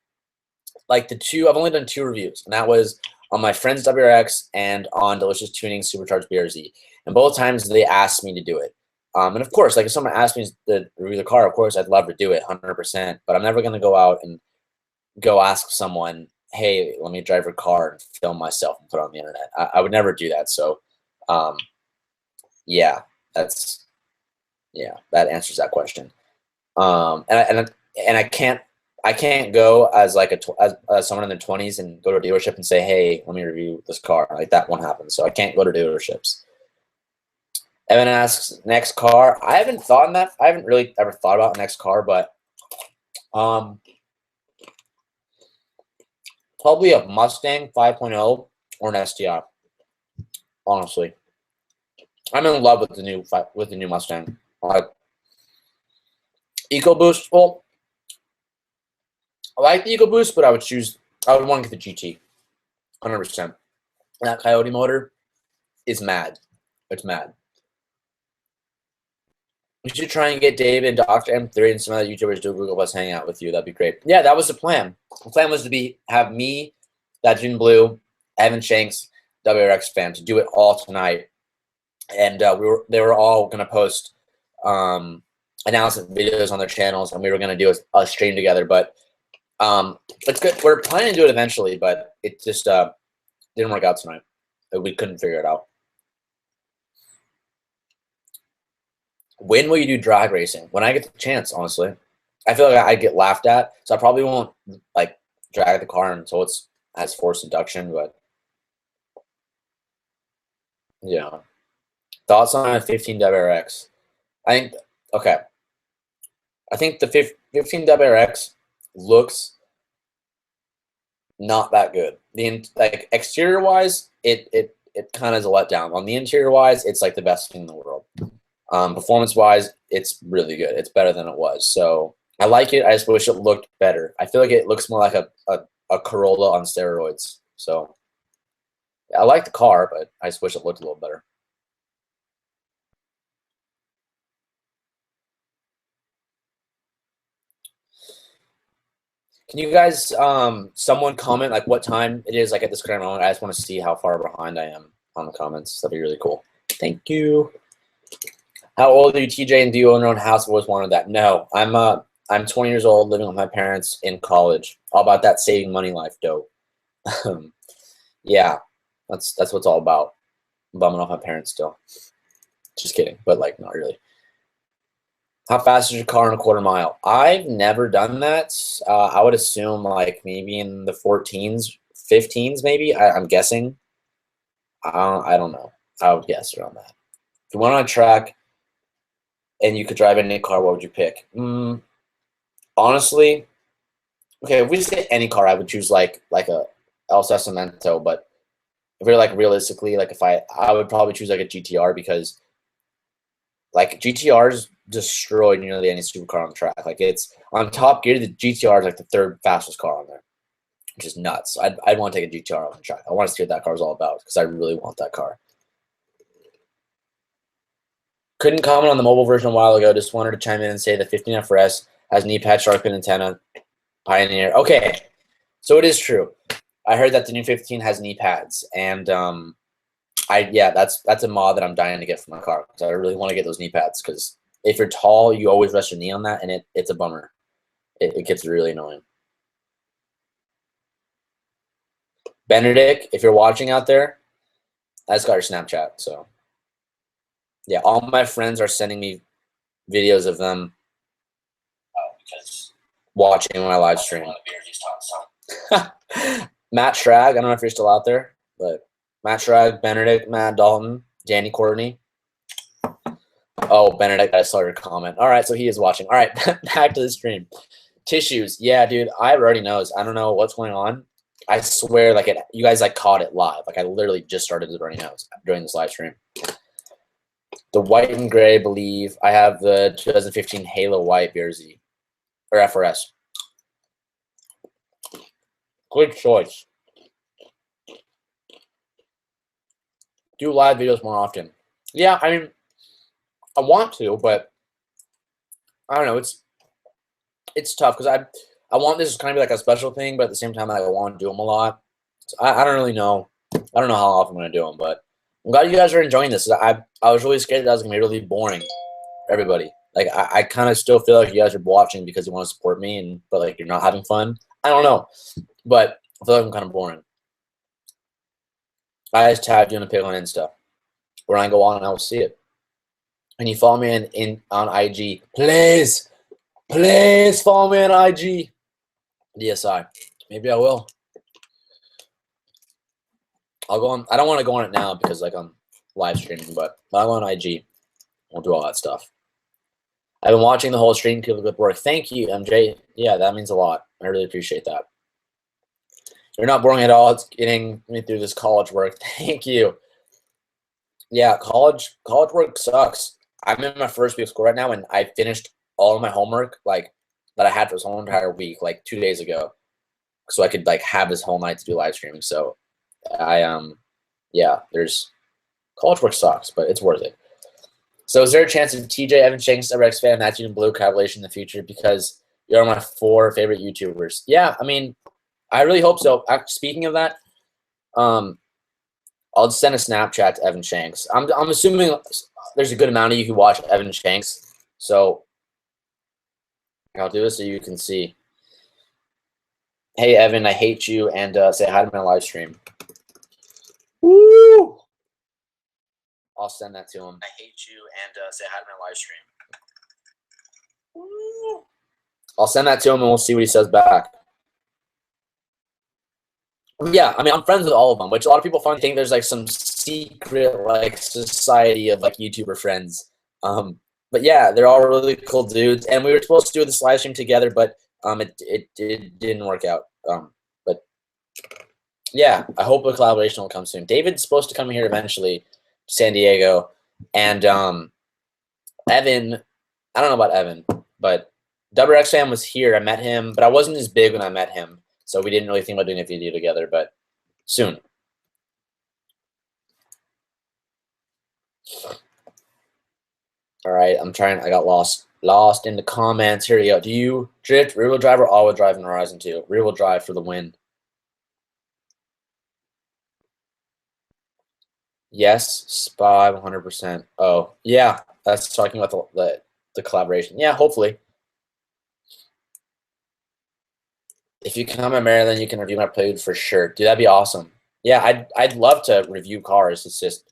Like I've only done 2 reviews, and that was on my friend's WRX and on Delicious Tuning Supercharged BRZ. And both times they asked me to do it. And of course, like if someone asked me to review the car, of course I'd love to do it 100%. But I'm never gonna go out and go ask someone, hey, let me drive your car and film myself and put it on the internet. I would never do that. So, yeah, that answers that question. And I can't go as like as someone in their 20s and go to a dealership and say, hey, let me review this car. Like that won't happen. So I can't go to dealerships. Evan asks, next car. I haven't thought on that. I haven't really ever thought about next car, but probably a Mustang 5.0 or an STI. Honestly, I'm in love with the new Mustang. Like EcoBoost. Well, I like the EcoBoost, but I would want to get the GT, 100%. That Coyote motor is mad. It's mad. You should try and get Dave and Dr. M3 and some other YouTubers do a Google Plus hang out with you. That'd be great. Yeah, that was the plan. The plan was to have me, that June Blue, Evan Shanks, WRX fan, to do it all tonight. And they were all gonna post announcement videos on their channels, and we were gonna do a stream together. But it's good. We're planning to do it eventually, but it just didn't work out tonight. We couldn't figure it out. When will you do drag racing? When I get the chance, honestly. I feel like I get laughed at, so I probably won't like drag the car until it's has forced induction. But yeah, thoughts on a 15 WRX? I think the 15 WRX looks not that good. Like exterior wise, it kind of is a letdown. On the interior wise, it's like the best thing in the world. Performance wise, it's really good. It's better than it was. So I like it. I just wish it looked better. I feel like it looks more like a Corolla on steroids. So yeah, I like the car, but I just wish it looked a little better. Can you guys, someone comment like what time it is like at this current moment? I just want to see how far behind I am on the comments. That'd be really cool. Thank you. How old are you, TJ? And do you own your own house? I've always wanted that. No, I'm 20 years old, living with my parents in college. All about that saving money life, dope. Yeah, that's what it's all about. I'm bumming off my parents still. Just kidding, but like not really. How fast is your car in a quarter mile? I've never done that. I would assume like maybe in the 14s, 15s, maybe. I'm guessing. I don't know. I would guess around that. If you went on a track and you could drive any car, what would you pick? Honestly, okay, if we say any car, I would choose like a El Cemento. But if we're like realistically, like I would probably choose like a GTR, because like GTRs destroy nearly any supercar on the track. Like it's on Top Gear, the GTR is like the 3rd fastest car on there, which is nuts. I'd want to take a GTR on the track. I want to see what that car is all about, because I really want that car. Couldn't comment on the mobile version a while ago. Just wanted to chime in and say the 15FRS has knee pad, shark fin antenna, Pioneer. Okay, so it is true. I heard that the new 15 has knee pads, and yeah, that's a mod that I'm dying to get for my car, because I really want to get those knee pads. Because if you're tall, you always rest your knee on that, and it's a bummer. It gets really annoying. Benedict, if you're watching out there, I just got your Snapchat. So yeah, all my friends are sending me videos of them just watching my live stream. Matt Schrag, I don't know if you're still out there, but Matt Schrag, Benedict, Matt Dalton, Danny Courtney. Oh, Benedict, I saw your comment. All right, so he is watching. All right, back to the stream. Tissues. Yeah, dude, I already knows. I don't know what's going on. I swear, like you guys like caught it live. Like I literally just started the running nose during this live stream. The white and gray, I believe. I have the 2015 Halo White BRZ or FRS. Good choice. Do live videos more often. Yeah, I mean, I want to, but I don't know. It's tough because I want this to kind of be like a special thing, but at the same time, I want to do them a lot. So I don't really know. I don't know how often I'm gonna do them, but I'm glad you guys are enjoying this. I was really scared that I was gonna be really boring for everybody. Like I kind of still feel like you guys are watching because you want to support me, but like you're not having fun. I don't know, but I feel like I'm kind of boring. I just tagged you in a pic on Insta. When I go on, I will see it. And you follow me on IG, please. Please follow me on IG. DSI. Maybe I will. I'll go on. I don't want to go on it now because like I'm live streaming, but I'll go on IG. I'll do all that stuff. I've been watching the whole stream. Keep up the good work. Thank you, MJ. Yeah, that means a lot. I really appreciate that. You're not boring at all. It's getting me through this college work. Thank you. Yeah, college work sucks. I'm in my first week of school right now, and I finished all of my homework like that I had for this whole entire week like 2 days ago, so I could like have this whole night to do live streaming. So yeah, there's college work sucks, but it's worth it. So is there a chance of TJ, Evan Shanks, Rex fan, Matthew, and Blue collaboration in the future? Because you're my 4 favorite YouTubers. Yeah, I mean, I really hope so. Speaking of that, I'll just send a Snapchat to Evan Shanks. I'm assuming there's a good amount of you who watch Evan Shanks, so I'll do this so you can see. Hey Evan, I hate you, and say hi to my live stream. Woo! I'll send that to him. I hate you, and say hi to my live stream. Woo! I'll send that to him, and we'll see what he says back. Yeah, I mean, I'm friends with all of them, which a lot of people think there's like some secret like society of like YouTuber friends. But yeah, they're all really cool dudes, and we were supposed to do this live stream together, but it didn't work out. But yeah, I hope a collaboration will come soon. David's supposed to come here eventually, San Diego, and Evan. I don't know about Evan, but WX Fam was here. I met him, but I wasn't as big when I met him. So we didn't really think about doing a video together, but soon. All right, I'm trying. I got lost in the comments. Here we go. Do you drift, rear-wheel drive, or all-wheel drive in Horizon 2? Rear-wheel drive for the win. Yes, SPY 100%. Oh, yeah, that's talking about the collaboration. Yeah, hopefully. If you come to Maryland, you can review my playwood for sure. Dude, that'd be awesome. Yeah, I'd love to review cars. It's just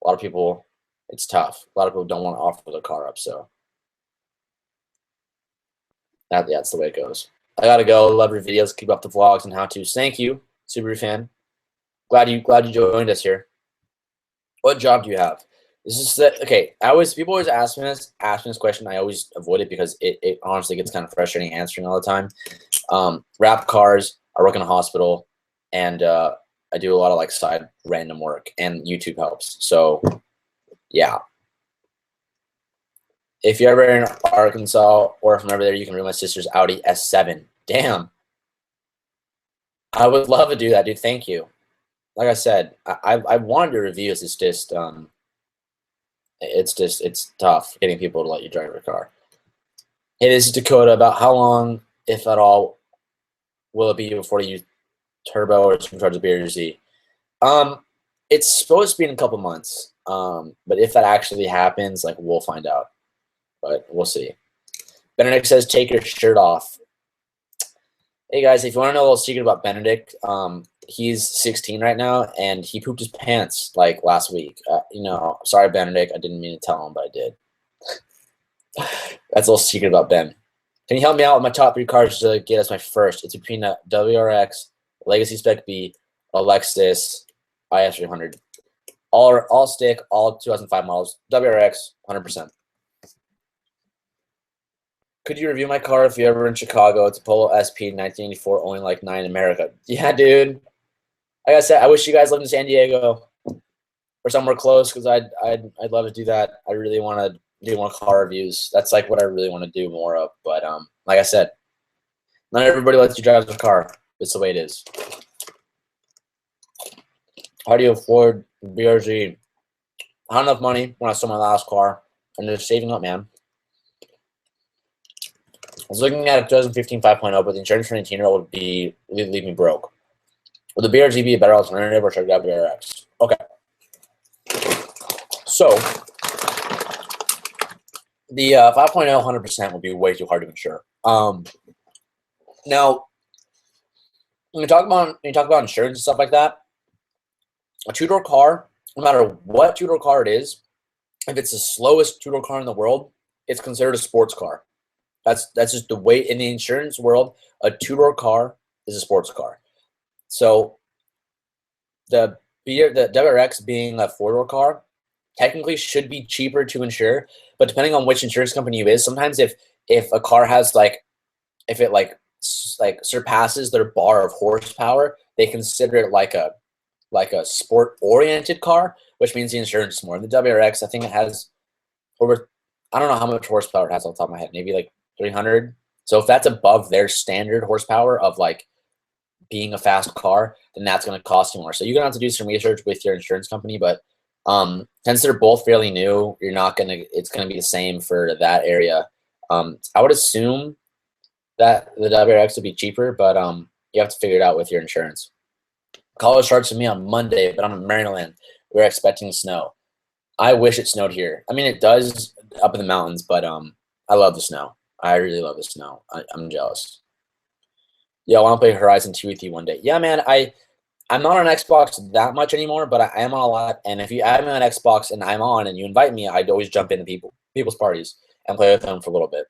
a lot of people, it's tough. A lot of people don't want to offer their car up, so that's the way it goes. I gotta go. Love your videos. Keep up the vlogs and how-tos. Thank you, Subaru fan. Glad you joined us here. What job do you have? This is okay. People always ask me this question. I always avoid it because it honestly gets kind of frustrating answering all the time. Wrap cars. I work in a hospital, and I do a lot of like side random work, and YouTube helps. So yeah, if you're ever in Arkansas or from over there, you can read my sister's Audi S7. Damn, I would love to do that, dude. Thank you. Like I said, I wanted to review this. It's tough getting people to let you drive your car. Hey, this is Dakota. About how long, if at all, will it be before you use turbo or supercharged BRZ? It's supposed to be in a couple months. But if that actually happens, like we'll find out. But we'll see. Benedict says, "Take your shirt off." Hey guys, if you want to know a little secret about Benedict, he's 16 right now, and he pooped his pants like last week. Sorry, Benedict, I didn't mean to tell him, but I did. That's a little secret about Ben. Can you help me out with my top 3 cars to get us my first? It's between a WRX, Legacy Spec B, a Lexus IS 300. All stick, all 2005 models. WRX, 100%. Could you review my car if you're ever in Chicago? It's a Polo SP 1984, only like 9 in America. Yeah, dude. Like I said, I wish you guys lived in San Diego. or somewhere close, because I'd love to do that. I really want to do more car reviews. That's like what I really want to do more of. But like I said, not everybody lets you drive their car. It's the way it is. How do you afford BRZ? I had enough money when I sold my last car, and just saving up, man. I was looking at a 2015 5.0, but the insurance for an 18-year-old would leave me broke. Would the BRZ be a better alternative, or should I grab the BRX? Okay. So, the 5.0 100% would be way too hard to insure. Now, when you talk about insurance and stuff like that, a two-door car, no matter what two-door car it is, if it's the slowest two-door car in the world, it's considered a sports car. That's just the way in the insurance world. A two-door car is a sports car. So the WRX being a four-door car technically should be cheaper to insure, but depending on which insurance company you is, sometimes if a car has if it surpasses their bar of horsepower, they consider it like a sport-oriented car, which means the insurance is more. The WRX, I think it has over, I don't know how much horsepower it has off the top of my head, maybe like 300. So if that's above their standard horsepower of like being a fast car, then that's going to cost you more. So you're going to have to do some research with your insurance company, but since they're both fairly new, it's going to be the same for that area. I would assume that the WRX would be cheaper, but you have to figure it out with your insurance. College starts for me on Monday, but I'm in Maryland. We're expecting snow. I wish it snowed here. I mean, it does up in the mountains, but I love the snow. I really love the snow. I'm jealous. Yeah, I want to play Horizon 2 with you one day. Yeah, man, I'm not on Xbox that much anymore, but I am on a lot. And if you add me on Xbox and I'm on and you invite me, I'd always jump into people's parties and play with them for a little bit.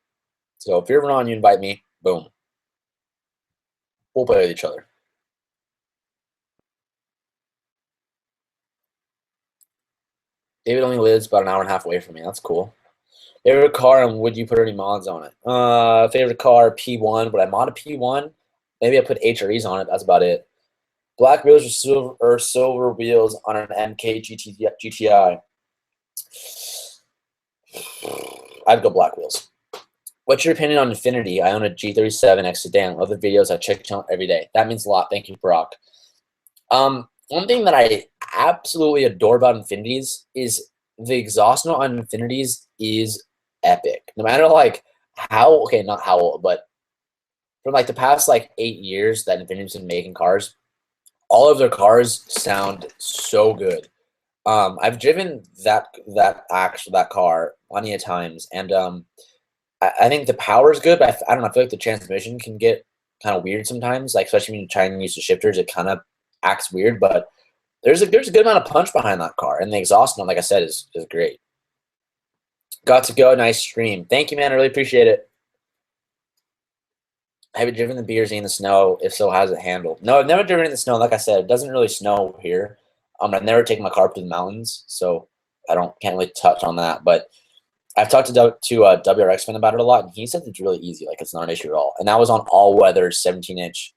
So if you're ever on, you invite me, boom. We'll play with each other. David only lives about an hour and a half away from me. That's cool. Favorite car, and would you put any mods on it? Favorite car, P1. Would I mod a P1? Maybe I put HREs on it. That's about it. Black wheels or silver wheels on an MK GTI. I'd go black wheels. What's your opinion on Infinity? I own a G37X sedan. Love the videos. I check out every day. That means a lot. Thank you, Brock. One thing that I absolutely adore about Infinities is the exhaust note on Infinities is epic. No matter not how old, but from the past 8 years that Infinity's been making cars, all of their cars sound so good. I've driven that car plenty of times, and I think the power is good, but I don't know. I feel like the transmission can get kind of weird sometimes, especially when you're trying to use the shifters. It kind of acts weird, but there's a good amount of punch behind that car, and the exhaust note, like I said, is great. Got to go. Nice stream. Thank you, man. I really appreciate it. Have you driven the BRZ in the snow? If so, how's it handled? No, I've never driven in the snow. Like I said, it doesn't really snow here. I've never taken my car up to the mountains, so I can't really touch on that. But I've talked to WRX fan about it a lot, and he said it's really easy. It's not an issue at all. And that was on all-weather 17-inch,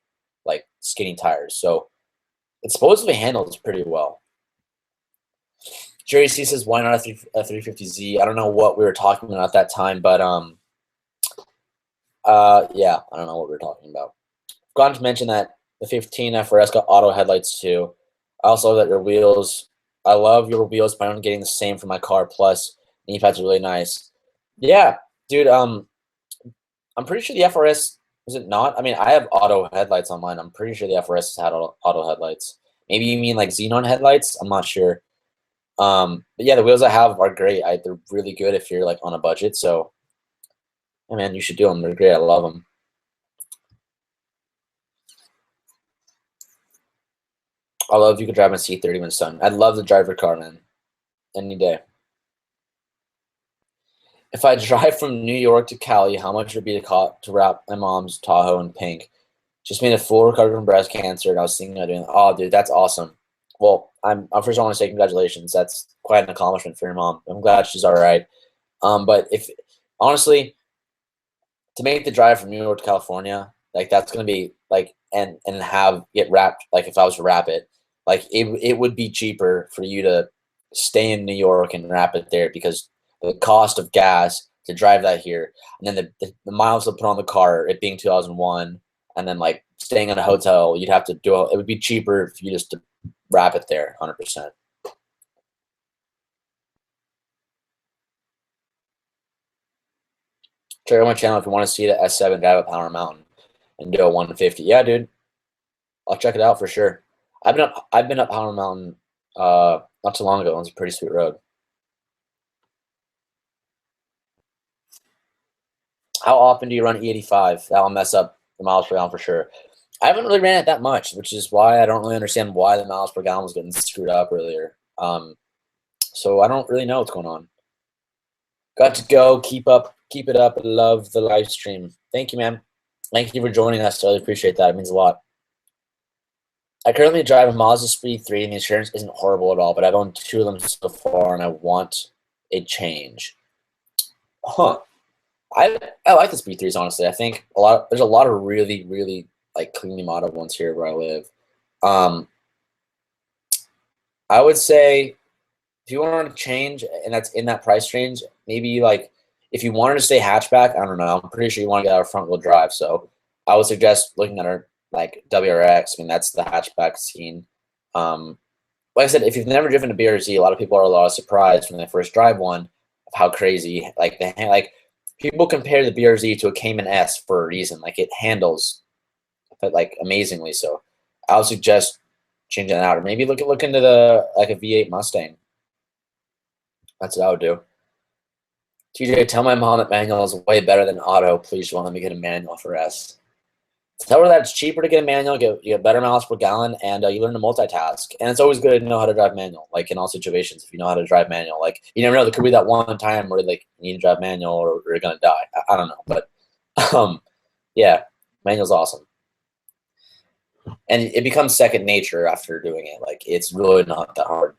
skinny tires. So it supposedly handles pretty well. Jerry C says, why not a 350Z? I don't know what we were talking about at that time, but yeah, I don't know what we were talking about. Forgot to mention that the 15 FRS got auto headlights too. I also love that your wheels. I love your wheels, but I'm getting the same for my car. Plus, knee pads are really nice. Yeah, dude. I'm pretty sure the FRS is it not? I mean, I have auto headlights on mine. I'm pretty sure the FRS has had auto headlights. Maybe you mean xenon headlights? I'm not sure. But yeah, the wheels I have are great. They're really good if you're on a budget. So, yeah, man, you should do them. They're great. I love them. I love you could drive my C30 when sun. I'd love to drive your car, man. Any day. If I drive from New York to Cali, how much would it be to wrap my mom's Tahoe in pink? Just made a full recovery from breast cancer, and I was thinking of doing. Oh, dude, that's awesome. Well, first I want to say congratulations. That's quite an accomplishment for your mom. I'm glad she's all right. But if honestly, to make the drive from New York to California, that's gonna be and have get wrapped. If I was to wrap it, it would be cheaper for you to stay in New York and wrap it there because the cost of gas to drive that here, and then the miles to put on the car, it being 2001, and then like staying in a hotel, you'd have to do it would be cheaper if you just to wrap it there 100%. Check out my channel if you want to see the S7 drive up Power Mountain and do a 150. Yeah, dude, I'll check it out for sure. I've been up Power Mountain not too long ago. It's a pretty sweet road. How often do you run E85? That'll mess up the miles per gallon for sure. I haven't really ran it that much, which is why I don't really understand why the miles per gallon was getting screwed up earlier. So I don't really know what's going on. Got to go. Keep it up. Love the live stream. Thank you, man. Thank you for joining us. I really appreciate that. It means a lot. I currently drive a Mazda Speed 3, and the insurance isn't horrible at all, but I've owned 2 of them so far, and I want a change. Huh. I like the Speed 3s, honestly. I think there's a lot of really, really like cleanly modded ones here where I live. I would say if you want to change and that's in that price range, maybe like if you wanted to stay hatchback, I don't know. I'm pretty sure you want to get out of front wheel drive. So I would suggest looking at our like WRX. I mean, that's the hatchback scene. Like I said, if you've never driven a BRZ, a lot of people are a lot surprised when they first drive one of how crazy like people compare the BRZ to a Cayman S for a reason. Like it handles like amazingly. So I would suggest changing that out, or maybe look into the like a V8 Mustang. That's what I would do. TJ, tell my mom that manual is way better than auto. Please, won't let me get a manual for S. Tell her that it's cheaper to get a manual, you get better miles per gallon, and you learn to multitask. And it's always good to know how to drive manual, like in all situations. If you know how to drive manual, like you never know, there could be that one time where like you need to drive manual or you're gonna die. I don't know, but yeah, manual's awesome, and it becomes second nature after doing it. Like it's really not that hard.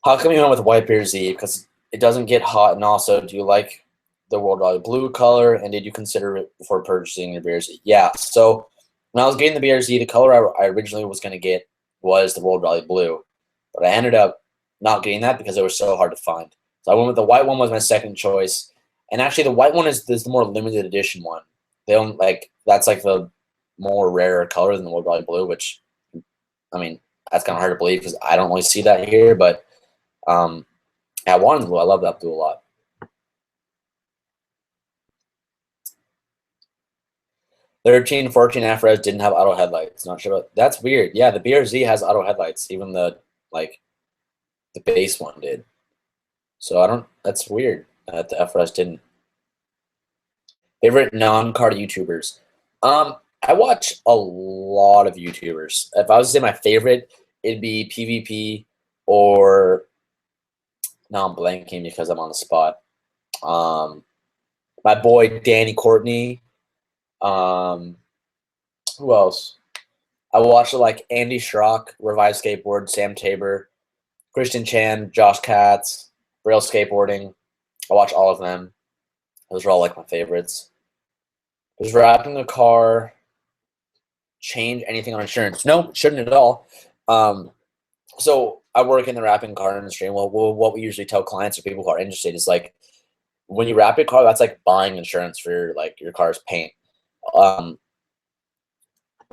How come you went with white BRZ? Because it doesn't get hot, and also, do you like the World Rally Blue color, and did you consider it before purchasing your BRZ? Yeah, so when I was getting the BRZ, the color I originally was going to get was the World Rally Blue, but I ended up not getting that because it was so hard to find. So I went with the white one was my second choice, and actually the white one is the more limited edition one. They don't like that's like the more rare color than the World Rally Blue, which I mean that's kind of hard to believe because I don't really see that here, but I wanted blue. I love that blue a lot. The 13, 14 F-Res didn't have auto headlights. Not sure about that's weird. Yeah, the BRZ has auto headlights. Even the base one did. So I don't. That's weird that the F-Res didn't. Favorite non-car YouTubers. I watch a lot of YouTubers. If I was to say my favorite, it'd be PvP or now I'm blanking because I'm on the spot. My boy Danny Courtney. Who else? I watched like Andy Schrock, Revive Skateboard, Sam Tabor, Christian Chan, Josh Katz, Rail Skateboarding. I watch all of them. Those are all like my favorites. Does wrapping a car change anything on insurance? No, shouldn't at all. So I work in the wrapping car industry, and what we usually tell clients or people who are interested is like, when you wrap your car, that's like buying insurance for your car's paint.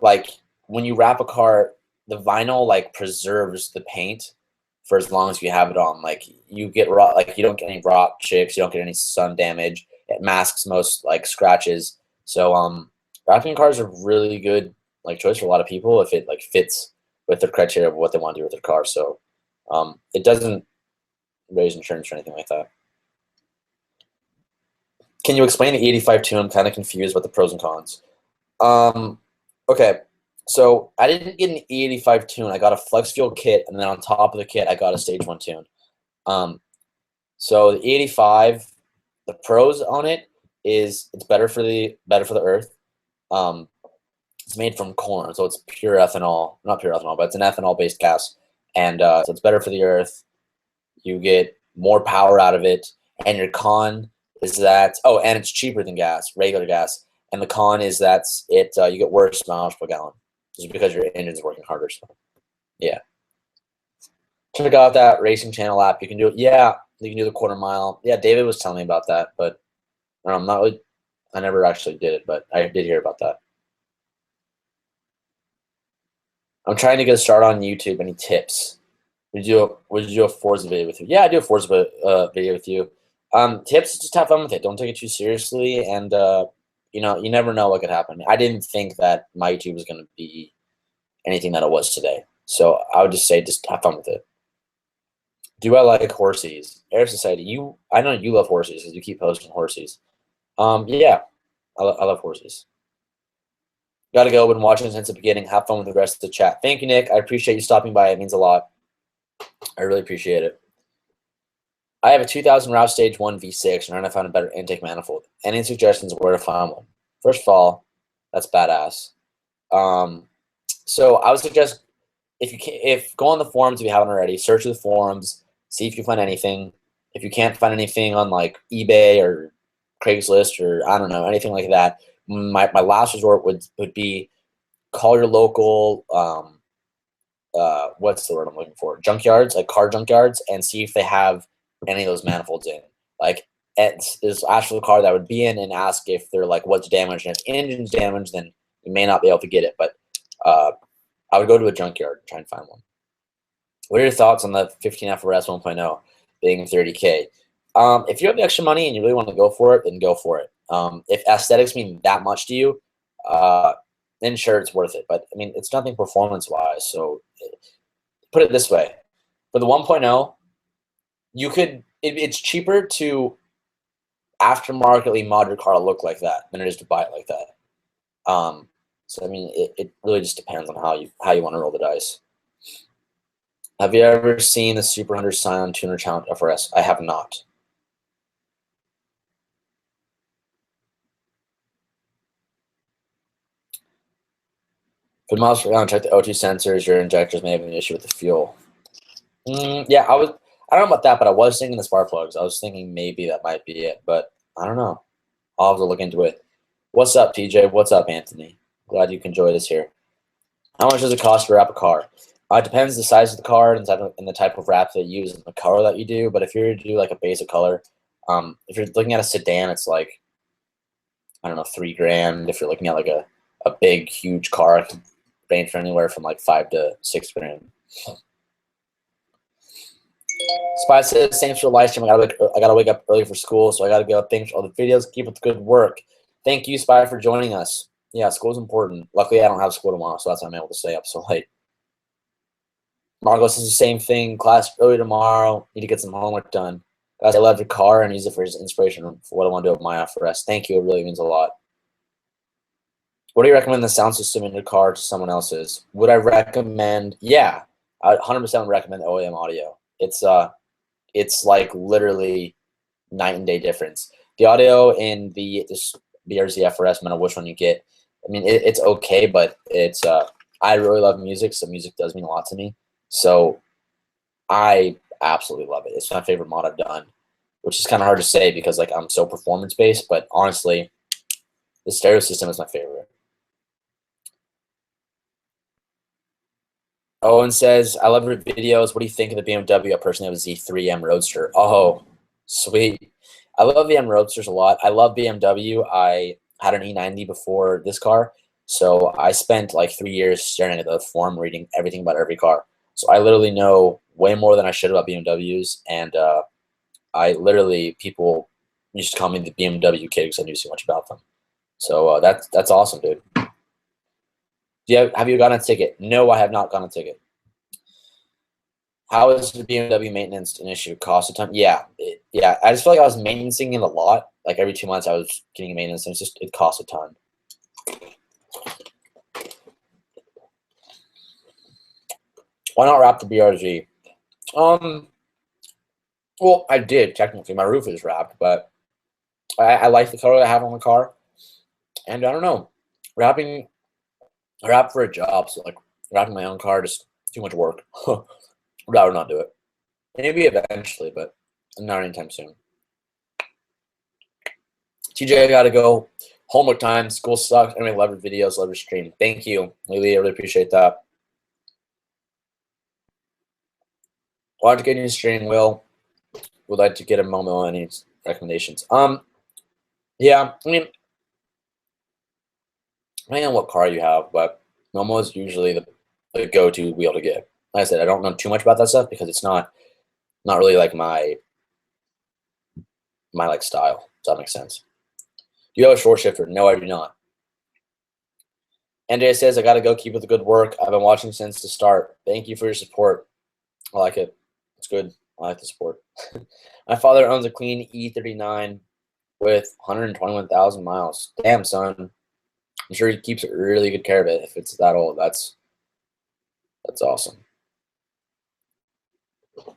Like when you wrap a car, the vinyl like preserves the paint for as long as you have it on. Like you get like you don't get any rock chips, you don't get any sun damage. It masks most like scratches. So wrapping cars are really good like choice for a lot of people if it like fits with the criteria of what they want to do with their car. So it doesn't raise insurance or anything like that. Can you explain the E85 tune? I'm kind of confused about the pros and cons. Okay, so I didn't get an E85 tune. I got a flex fuel kit, and then on top of the kit, I got a stage 1 tune. So the E85, the pros on it is it's better for the earth. It's made from corn, so it's pure ethanol. Not pure ethanol, but it's an ethanol-based gas, and so it's better for the earth. You get more power out of it, and your con is that and it's cheaper than gas, regular gas. And the con is that you get worse miles per gallon just because your engine's working harder. So, yeah. Check out that racing channel app. You can do it. Yeah, you can do the quarter mile. Yeah, David was telling me about that, but I'm not really. I never actually did it, but I did hear about that. I'm trying to get a start on YouTube. Any tips? Would you do a Forza video with you? Yeah, I do a Forza video with you. Tips: just have fun with it. Don't take it too seriously, and you know, you never know what could happen. I didn't think that my YouTube was going to be anything that it was today, so I would just say just have fun with it. Do I like horses? Air Society. I know you love horses because you keep posting horses. Yeah, I love horses. Got to go. Been watching since the beginning. Have fun with the rest of the chat. Thank you, Nick. I appreciate you stopping by. It means a lot. I really appreciate it. I have a 2000 Route Stage 1 V6 and trying to find a better intake manifold. Any suggestions where to find one? First of all, that's badass. So I would suggest if go on the forums if you haven't already, search the forums, see if you find anything. If you can't find anything on like eBay or Craigslist or I don't know, anything like that, my last resort would be call your local what's the word I'm looking for? Junkyards, like car junkyards, and see if they have any of those manifolds in. Like, is actually the car that would be in, and ask if they're like what's damaged. And if engine's damaged, then you may not be able to get it. But I would go to a junkyard and try and find one. What are your thoughts on the 15 FRS 1.0 being 30K? If you have the extra money and you really want to go for it, then go for it. If aesthetics mean that much to you, then sure, it's worth it. But I mean, it's nothing performance-wise. So put it this way: for the 1.0, you could. It's cheaper to aftermarketly mod your car to look like that than it is to buy it like that. So I mean, it really just depends on how you want to roll the dice. Have you ever seen the Super Hunter Scion Tuner Challenge FRS? I have not. For miles per gallon, check the O2 sensors. Your injectors may have an issue with the fuel. Yeah, I don't know about that, but I was thinking the spark plugs. I was thinking maybe that might be it, but I don't know. I'll have to look into it. What's up, TJ? What's up, Anthony? Glad you can join us here. How much does it cost to wrap a car? It depends the size of the car and the type of wrap that you use and the color that you do. But if you're to do like a basic color, if you're looking at a sedan, it's like, I don't know, $3,000. If you're looking at like a big, huge car, it could range from anywhere from like $5,000 to $6,000. Spy says, thanks for the live stream. I gotta wake up early for school, so I gotta go. Thanks for all the videos. Keep up the good work. Thank you, Spy, for joining us. Yeah, school's important. Luckily, I don't have school tomorrow, so that's why I'm able to stay up so late. Margot says the same thing. Class early tomorrow. Need to get some homework done. Guys, I love your car and use it for inspiration for what I want to do with my FRS. Thank you. It really means a lot. What do you recommend the sound system in your car to someone else's? Would I recommend? Yeah, I 100% recommend OEM audio. It's like literally night and day difference. The audio in this BRZ FRS, no matter which one you get, I mean, it's okay, but it's I really love music, so music does mean a lot to me. So I absolutely love it. It's my favorite mod I've done, which is kind of hard to say because like I'm so performance based, but honestly, the stereo system is my favorite. Owen says, I love your videos. What do you think of the BMW? I personally have a Z3 M Roadster. Oh, sweet. I love the M Roadsters a lot. I love BMW. I had an E90 before this car, so I spent like 3 years staring at the forum, reading everything about every car. So I literally know way more than I should about BMWs, and people used to call me the BMW kid because I knew so much about them. So that's awesome, dude. Have you gotten a ticket? No, I have not gotten a ticket. How is the BMW maintenance an issue? Cost a ton? Yeah, yeah. I just feel like I was maintaining it a lot. Like every 2 months, I was getting a maintenance, and it costs a ton. Why not wrap the BRZ? Well, I did technically. My roof is wrapped, but I like the color I have on the car, and I don't know, I wrap for a job, so like wrapping my own car just too much work. I'd rather not do it. Maybe eventually, but not anytime soon. TJ, I gotta go. Homework time. School sucks. Anyway, love your videos, love your stream. Thank you, Lily. I really appreciate that. Want to get a new steering wheel. Would like to get a Momo. Any recommendations? Yeah, I mean, depending on what car you have, but Momo is usually the go-to wheel to get. Like I said, I don't know too much about that stuff because it's not really like my like style. Does that make sense? Do you have a short shifter? No, I do not. NJ says, I got to go. Keep up the good work. I've been watching since the start. Thank you for your support. I like it. It's good. I like the support. My father owns a clean E39 with 121,000 miles. Damn, son. I'm sure he keeps really good care of it if it's that old. That's awesome. All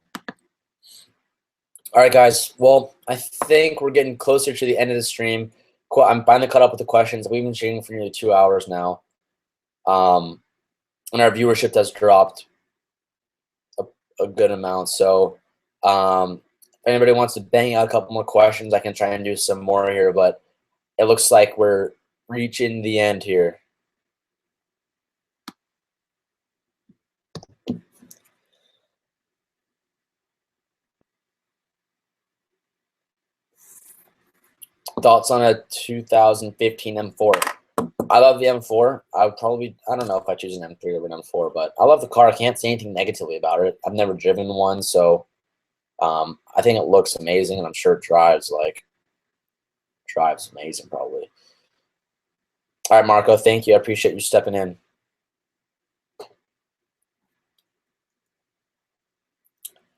right, guys. Well, I think we're getting closer to the end of the stream. Cool. I'm finally caught up with the questions. We've been streaming for nearly 2 hours now. And our viewership has dropped a good amount. So if anybody wants to bang out a couple more questions, I can try and do some more here, but it looks like we're reaching the end here. Thoughts on a 2015 M4? I love the M4. I don't know if I choose an M3 over an M4, but I love the car. I can't say anything negatively about it. I've never driven one, so I think it looks amazing, and I'm sure it drives amazing probably. All right, Marco, thank you. I appreciate you stepping in.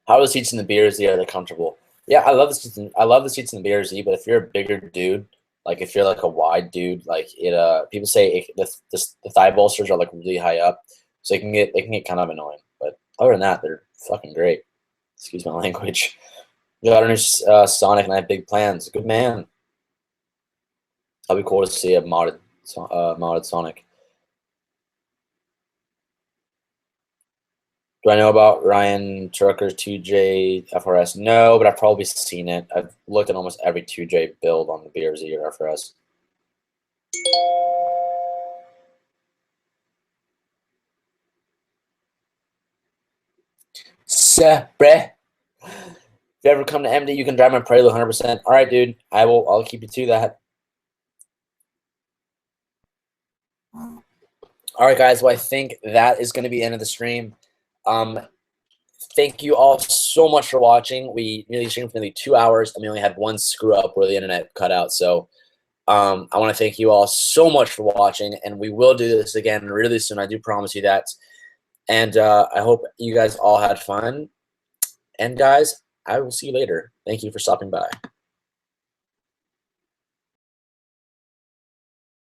How are the seats in the BRZ? Are they comfortable? Yeah, I love the seats. I love the seats in the BRZ, but if you're a bigger dude, like if you're like a wide dude, like it, people say the thigh bolsters are like really high up, so they can get kind of annoying. But other than that, they're fucking great. Excuse my language. You got a new Sonic, and I have big plans. Good man. That'll be cool to see a modded Sonic. Do I know about Ryan Trucker's 2J FRS? No, but I've probably seen it. I've looked at almost every 2J build on the BRZ or FRS. Bruh. If you ever come to MD, you can drive my Prelude 100%. All right, dude. I'll keep you to that. All right, guys. Well, I think that is going to be the end of the stream. Thank you all so much for watching. We nearly streamed for nearly 2 hours, and we only had one screw up where the internet cut out. So I want to thank you all so much for watching, and we will do this again really soon. I do promise you that. And I hope you guys all had fun. And guys, I will see you later. Thank you for stopping by.